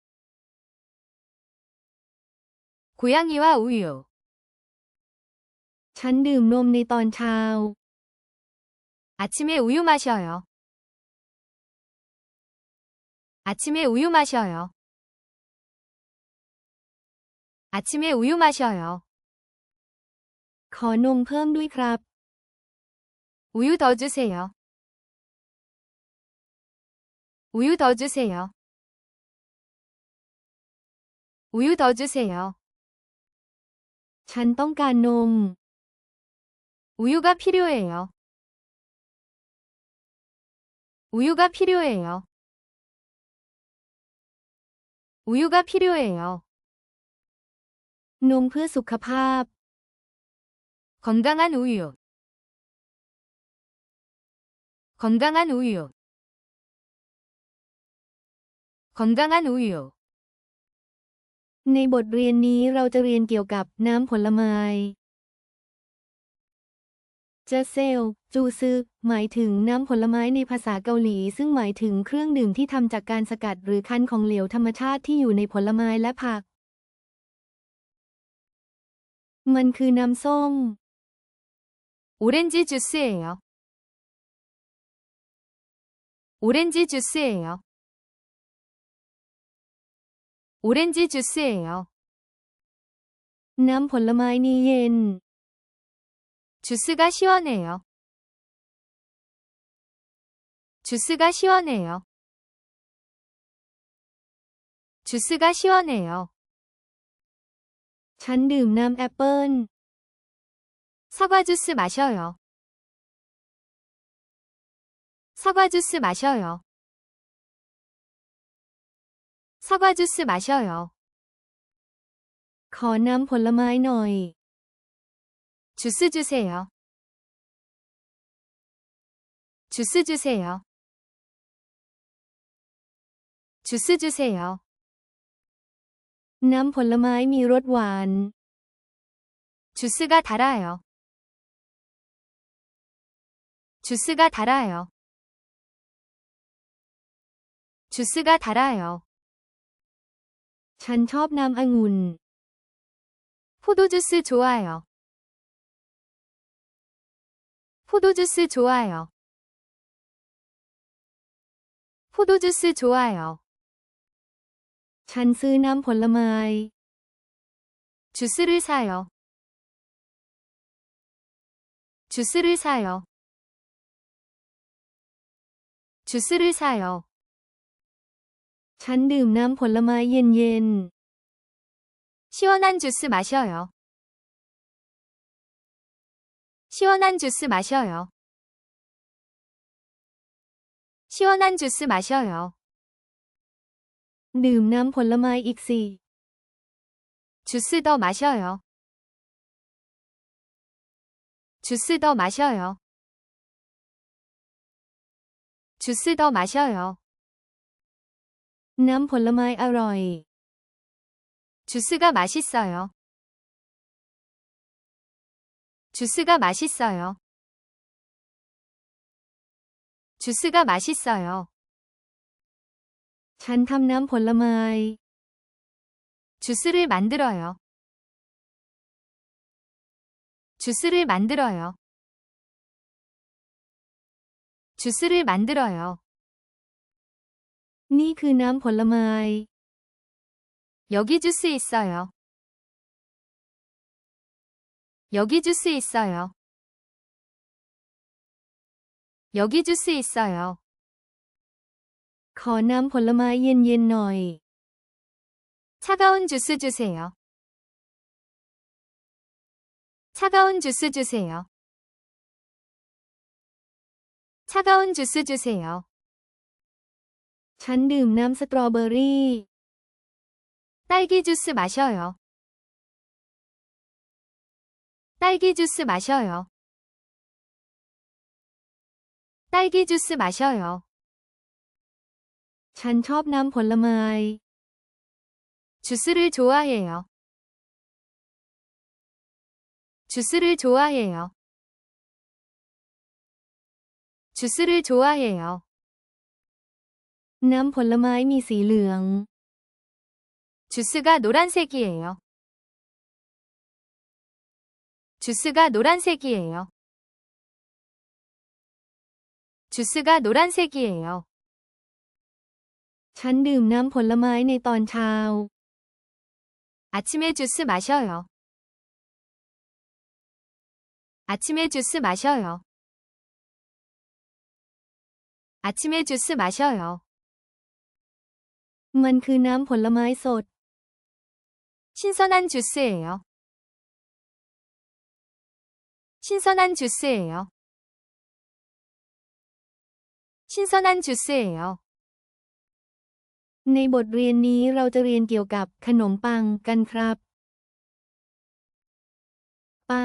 고양이와 우유. ฉันดื่มนมในตอนเช้า 아침에 우유 마셔요. 아침에 우유 마셔요. 아침에 우유 마셔요. ขอนมเพิ่มด้วยครับ 우유 더 주세요. 우유 더 주세요. 우유 더 주세요. ฉันต้องการนม 우유가 필요해요. 우유가 필요해요. 우유가 필요해요. นมเพื่อสุขภาพ 건강한 우유. 건강한 우유. 건강한 우유. ในบทเรียนนี้เราจะเรียนเกี่ยวกับน้ำผลไม้เจเซลจูซึหมายถึงน้ำผลไม้ในภาษาเกาหลีซึ่งหมายถึงเครื่องดื่มที่ทำจากการสกัดหรือคั้นของเหลวธรรมชาติที่อยู่ในผลไม้และผัก มันคือน้ำส้ม 오렌지 주스예요. 오렌지 주스예요. 오렌지 주스예요. น้ำผลไม้นี้เย็น 주스가 시원해요. 주스가 시원해요. 주스가 시원해요. ฉันดื่มน้ำแอปเปิ้ล 사과 주스 마셔요. 사과 주스 마셔요. 사과 주스 마셔요. ขอน้ำผลไม้หน่อย 주스 주세요. 주스 주세요. 주스 주세요. น้ำผลไม้มีรสหวาน 주스가 달아요. 주스가 달아요. 주스가 달아요. ฉันชอบน้ำองุ่น 포도주스 좋아요. 포도주스 좋아요. 포도주스 좋아요. ฉันซื้อน้ำผลไม้ 주스를 사요. 주스를 사요. 주스를 사요. ฉันดื่มน้ำผลไม้เย็น 시원한 주스 마셔요. 시원한 주스 마셔요. 시원한 주스 마셔요. ๆ ดื่มน้ำผลไม้อีกสิ 주스 더 마셔요. 주스 더 마셔요. 주스 더 마셔요. น้ำผลไม้อร่อย 주스가 맛있어요. 주스가 맛있어요. 주스가 맛있어요. ฉันทำน้ำผลไม้ 주스를 만들어요. 주스를 만들어요. 주스를 만들어요. นี่คือน้ำผลไม้ 여기 주스 있어요. 여기 주스 있어요. 여기 주스 있어요. ขอน้ำผลไม้เย็นๆหน่อย 차가운 주스 주세요. 차가운 주스 주세요. 차가운 주스 주세요. ฉันดื่มน้ำสตรอเบอรี่ 딸기 주스 마셔요. 딸기 주스 마셔요. 딸기 주스 마셔요. ฉันชอบน้ำผลไม้ 주스를 좋아해요. 주스를 좋아해요. 주스를 좋아해요. น้ำผลไม้มีสีเหลือง 주스가 노란색이에요. 주스가 노란색이에요. 주스가 노란색이에요. ฉันดื่มน้ำผลไม้ในตอนเช้า 아침에 주스 마셔요. 아침에 주스 마셔요. 아침에 주스 마셔요. มันคือน้ำผลไม้สด 신선한 주스예요. 신선한 주스예요. 신선한 주스예요. ในบทเรียนนี้เราจะเรียนเกี่ยวกับขนมปังกันครับ ปั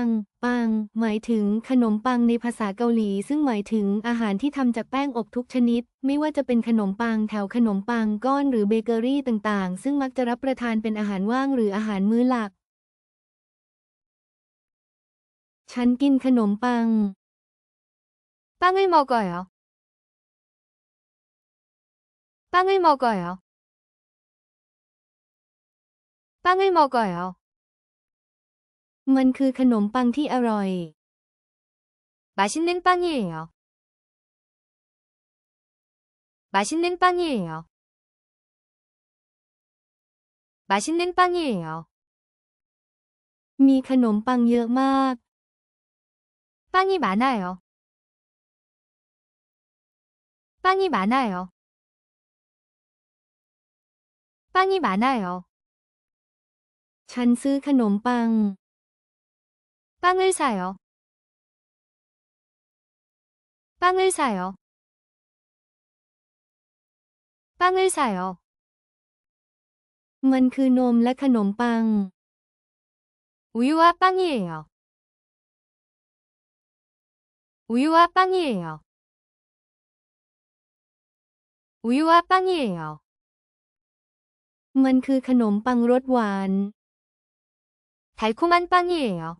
ง หมายถึงขนมปังในภาษาเกาหลีซึ่งหมายถึงอาหารที่ทำจากแป้งอบทุกชนิด ไม่ว่าจะเป็นขนมปังแถวขนมปังก้อนหรือเบเกอรี่ต่างๆ ซึ่งมักจะรับประทานเป็นอาหารว่างหรืออาหารมื้อหลัก ฉันกินขนมปัง 빵을 먹어요. 빵을 먹어요. 빵을 먹어요. มันคือขนมปังที่อร่อย 맛있는 빵이에요. 맛있는 빵이에요. 맛있는 빵이에요. มีขนมปังเยอะมาก 빵이 많아요. 빵이 많아요. 빵이 많아요. ฉันซื้อขนมปัง 빵을 사요. 빵을 사요. 빵을 사요. มันคือนมและขนมปัง 우유와 빵이에요. 우유와 빵이에요. 우유와 빵이에요. มันคือขนมปังรสหวาน 달콤한 빵이에요.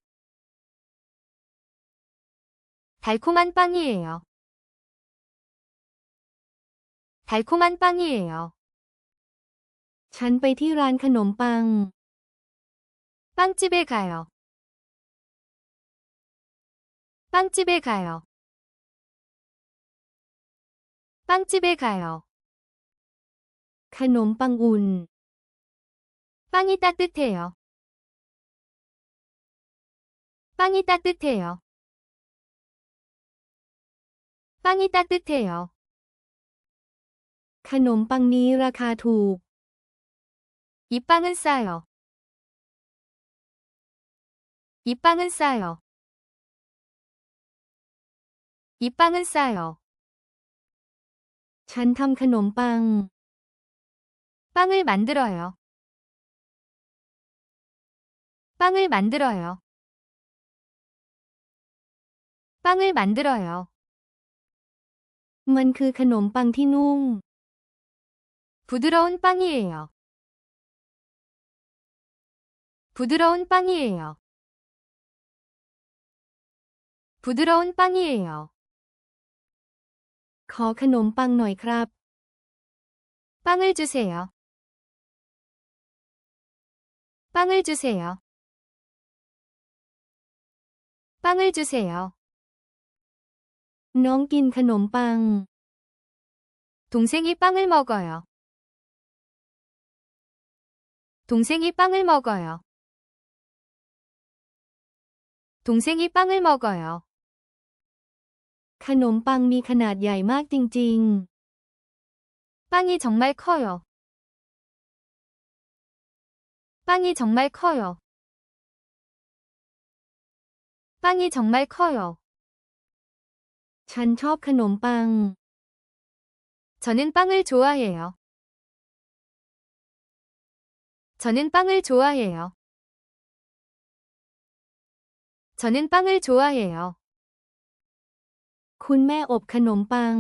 달콤한 빵이에요. 달콤한 빵이에요. ฉันไปที่ร้านขนมปัง 빵집에 가요. 빵집에 가요. 빵집에 가요. ขนมปังอุ่น 빵이 따뜻해요. 빵이 따뜻해요. 빵이 따뜻해요. ขนมปังนี้ราคาถูก 이 빵은 싸요. 이 빵은 싸요. 이 빵은 싸요. ฉันทำขนมปัง 빵을 만들어요. 빵을 만들어요. 빵을 만들어요. มันคือขนมปังที่นุ่ม 부드러운 빵이에요. 부드러운 빵이에요. 부드러운 빵이에요. ขอขนมปังหน่อยครับ 빵을 주세요. 빵을 주세요. 빵을 주세요. น้องกินขนมปัง 동생이 빵을 먹어요. 동생이 빵을 먹어요. 동생이 빵을 먹어요. ขนมปังมีขนาดใหญ่มากจริง 빵이 정말 커요. 빵이 정말 커요. 빵이 정말 커요. ๆ ฉันชอบขนมปัง 저는 빵을 좋아해요. 저는 빵을 좋아해요. 저는 빵을 좋아해요. คุณแม่อบขนมปัง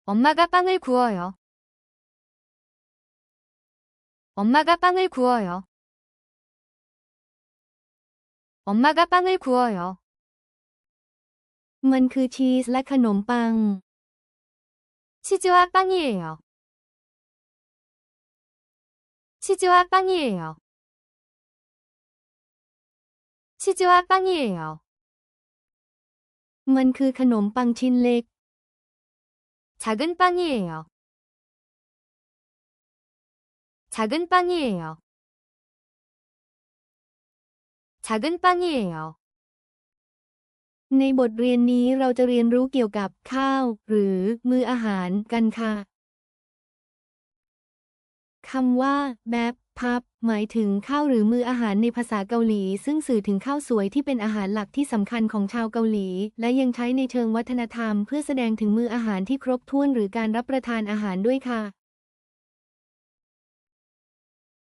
엄마가 빵을 구워요. 엄마가 빵을 구워요. 엄마가 빵을 구워요. มันคือชีสและขนมปัง 치즈와 빵이에요. 치즈와 빵이에요. 치즈와 빵이에요. มันคือขนมปังชิ้นเล็ก 작은 빵이에요. 작은 빵이에요. 작은 빵이에요. ในบทเรียนนี้เราจะเรียนรู้เกี่ยวกับข้าว หรือมื้ออาหารกันค่ะคำว่าแบบพับหมายถึงข้าวหรือมื้ออาหารในภาษาเกาหลี ซึ่งสื่อถึงข้าวสวยที่เป็นอาหารหลักที่สำคัญของชาวเกาหลี และยังใช้ในเชิงวัฒนธรรมเพื่อแสดงถึงมื้ออาหารที่ครบถ้วนหรือการรับประทานอาหารด้วยค่ะ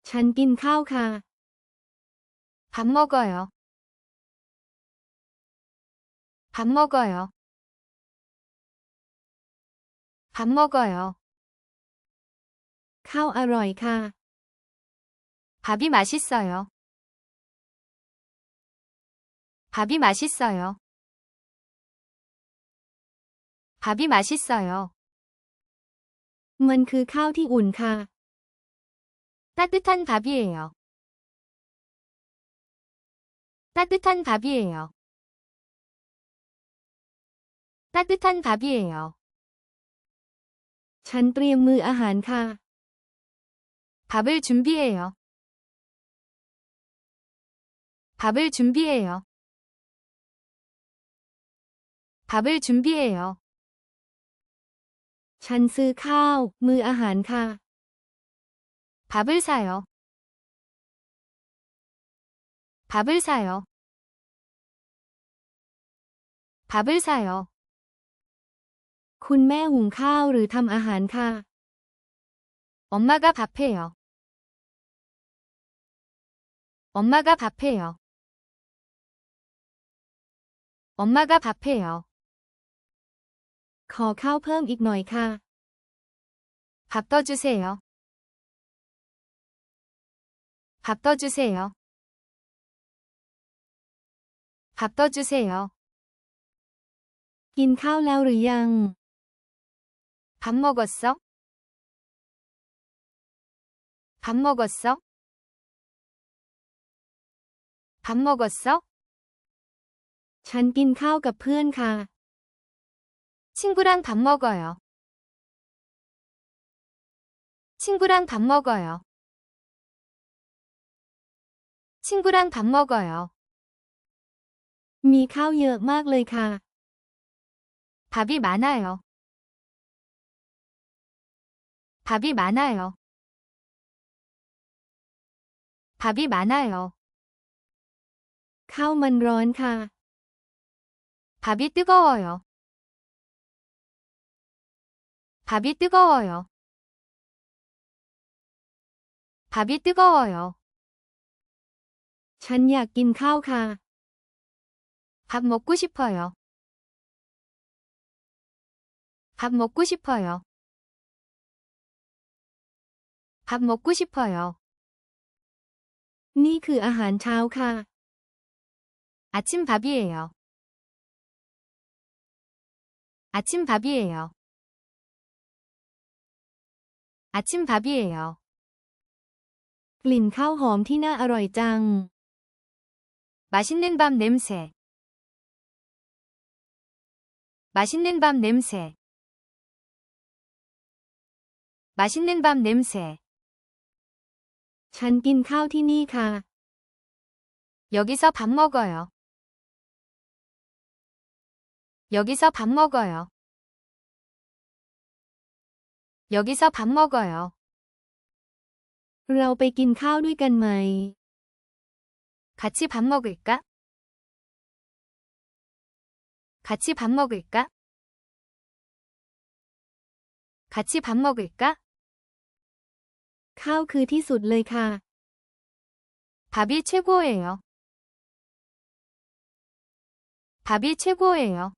ฉันกินข้าวค่ะ 밥 먹어요. 밥 먹어요. 밥 먹어요. ข้าวอร่อยค่ะ 밥이 맛있어요. 밥이 맛있어요. 밥이 맛있어요. มันคือข้าวที่อุ่นค่ะ 따뜻한 밥이에요. 따뜻한 밥이에요. 따뜻한 밥이에요. ฉันเตรียมมื้ออาหารค่ะ 밥을 준비해요. 밥을 준비해요. 밥을 준비해요. ฉันซื้อข้าว มื้ออาหารค่ะ 밥을 사요. 밥을 사요. 밥을 사요. คุณแม่หุงข้าวหรือทำอาหารค่ะ 엄마가 밥해요. 엄마가 밥해요. 엄마가 밥해요. ขอข้าวเพิ่มอีกหน่อยค่ะ 밥 더 주세요. 밥 더 주세요. 밥 더 주세요. กินข้าวแล้วหรือยัง 밥 먹었어? 밥 먹었어? 밥 먹었어? ฉันกินข้าวกับเพื่อนค่ะ 친구랑 밥 먹어요. 친구랑 밥 먹어요. 친구랑 밥 먹어요. มีข้าวเยอะมากเลยค่ะ 밥이 많아요. 밥이 많아요. 밥이 많아요. ข้าวมันร้อนค่ะ 밥이 뜨거워요. 밥이 뜨거워요. 밥이 뜨거워요. ฉันอยากกินข้าวค่ะ 밥 먹고 싶어요. 밥 먹고 싶어요. 밥 먹고 싶어요. นี่คืออาหารเช้าค่ะ 아침밥이에요. 아침밥이에요. 아침밥이에요. กลิ่นข้าวหอมที่น่าอร่อยจัง 맛있는 밥 냄새. 맛있는 밥 냄새. 맛있는 밥 냄새. ฉันกินข้าวที่นี่ค่ะ 여기서 밥 먹어요. 여기서 밥 먹어요. 여기서 밥 먹어요. เราไปกินข้าวด้วยกันไหม 같이 밥 먹을까? 같이 밥 먹을까? 같이 밥 먹을까? ข้าวคือที่สุดเลยค่ะ 밥이 최고예요. 밥이 최고예요.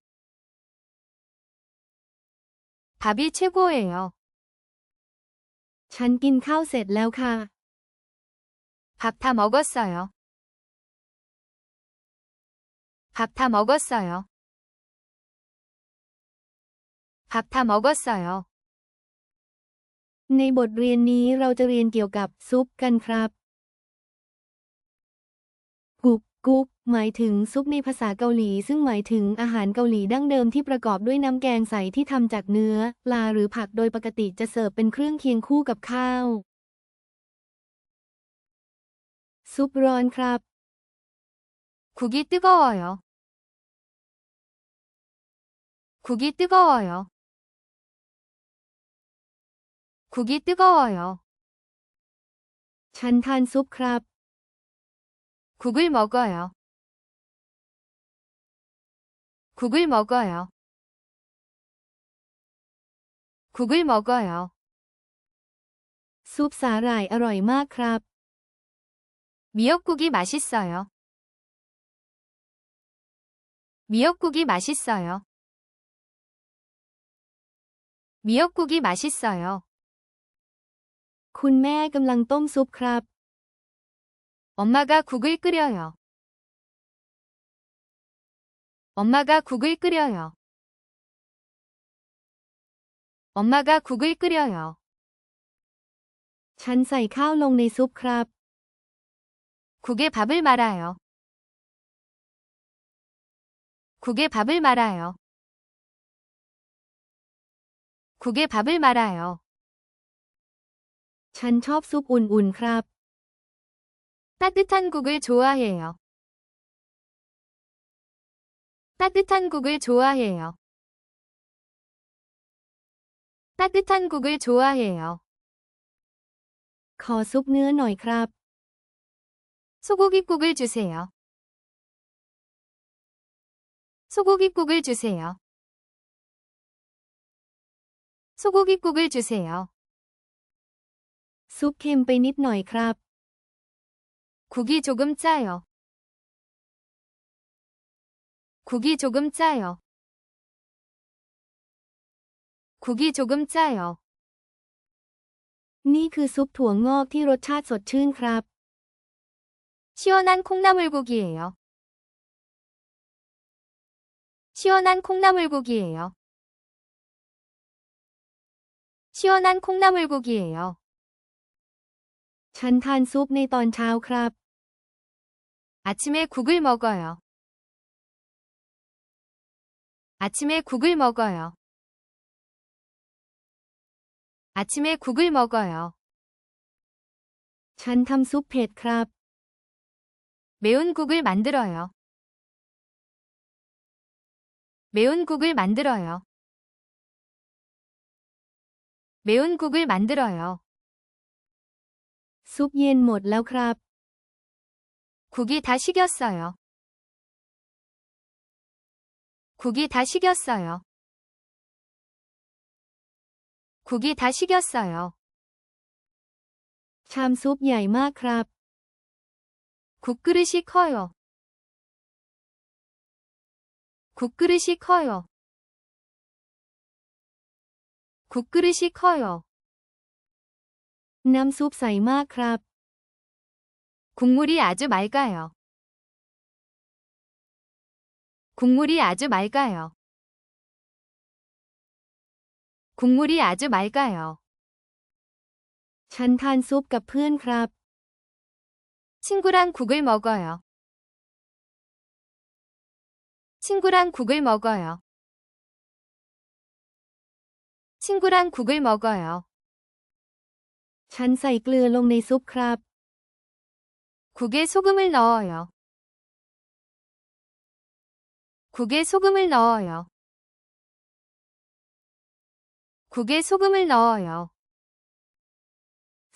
밥이 최고예요. ฉันกินข้าวเสร็จแล้วค่ะ 밥 다 먹었어요. 밥 다 먹었어요. 밥 다 먹었어요. ในบทเรียนนี้เราจะเรียนเกี่ยวกับซุปกันครับกุกกุ๊กหมายถึงซุปในภาษาเกาหลีซึ่งหมายถึงอาหารเกาหลีดั้งเดิมที่ประกอบด้วยน้ำแกงใสที่ทำจากเนื้อปลาหรือผักโดยปกติจะเสิร์ฟเป็นเครื่องเคียงคู่กับข้าวซุปร้อนครับ 국이 뜨거워요. 국이 뜨거워요. 국이 뜨거워요. ฉันทานซุปครับ 국을 먹어요. 국을 먹어요. 국을 먹어요. ซุปสาหร่ายอร่อยมากครับ 미역국이 맛있어요. 미역국이 맛있어요. 미역국이 맛있어요. คุณแม่กำลังต้มซุปครับ 엄마가 국을 끓여요. 엄마가 국을 끓여요. 엄마가 국을 끓여요. ฉันใส่ข้าวลงในซุปครับ 국에 밥을 말아요. 국에 밥을 말아요. 국에 밥을 말아요. ฉันชอบซุปอุ่นๆครับ 따뜻한 국을 좋아해요. 따뜻한 국을 좋아해요. 따뜻한 국을 좋아해요. ขอซุปเนื้อหน่อยครับ 소고기국을 주세요. 소고기국을 주세요. 소고기국을 주세요. ซุปเค็มไปนิดหน่อยครับ 국이 조금 짜요. 국이 조금 짜요. 국이 조금 짜요. นี่คือซุปถั่วงอกที่รสชาติสดชื่นครับ 시원한 콩나물국이에요. 시원한 콩나물국이에요. 시원한 콩나물국이에요. ฉันทานซุปในตอนเช้าครับ 아침에 국을 먹어요. 아침에 국을 먹어요. 아침에 국을 먹어요. ฉันทำซุปเผ็ดครับ 매운 국을 만들어요. 매운 국을 만들어요. 매운 국을 만들어요. ซุปเย็นหมดแล้วครับ 국이 다 식였어요. 국이 다 식였어요. 국이 다 식였어요. ชามซุปใหญ่มากครับ 국그릇이 커요. 국그릇이 커요. 국그릇이 커요. น้ำซุปใสมากครับ 국물이 아주 맑아요. 국물이 아주 맑아요. 국물이 아주 맑아요. ฉันทานซุปกับเพื่อนครับ 친구랑 국을 먹어요. 친구랑 국을 먹어요. 친구랑 국을 먹어요. ฉันใส่เกลือลงในซุปครับ 국에 소금을 넣어요. 국에 소금을 넣어요. 국에 소금을 넣어요.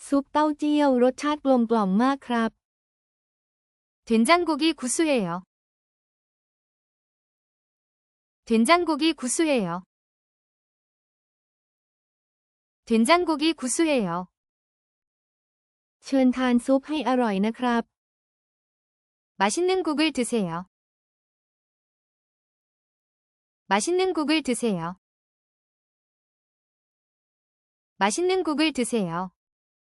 ซุปเต้าเจี้ยวรสชาติกลมกล่อมมากครับ 된장국이 구수해요. 된장국이 구수해요. 된장국이 구수해요. เชิญทานซุปให้อร่อยนะครับ 맛있는 국을 드세요. 맛있는 국을 드세요. 맛있는 국을 드세요.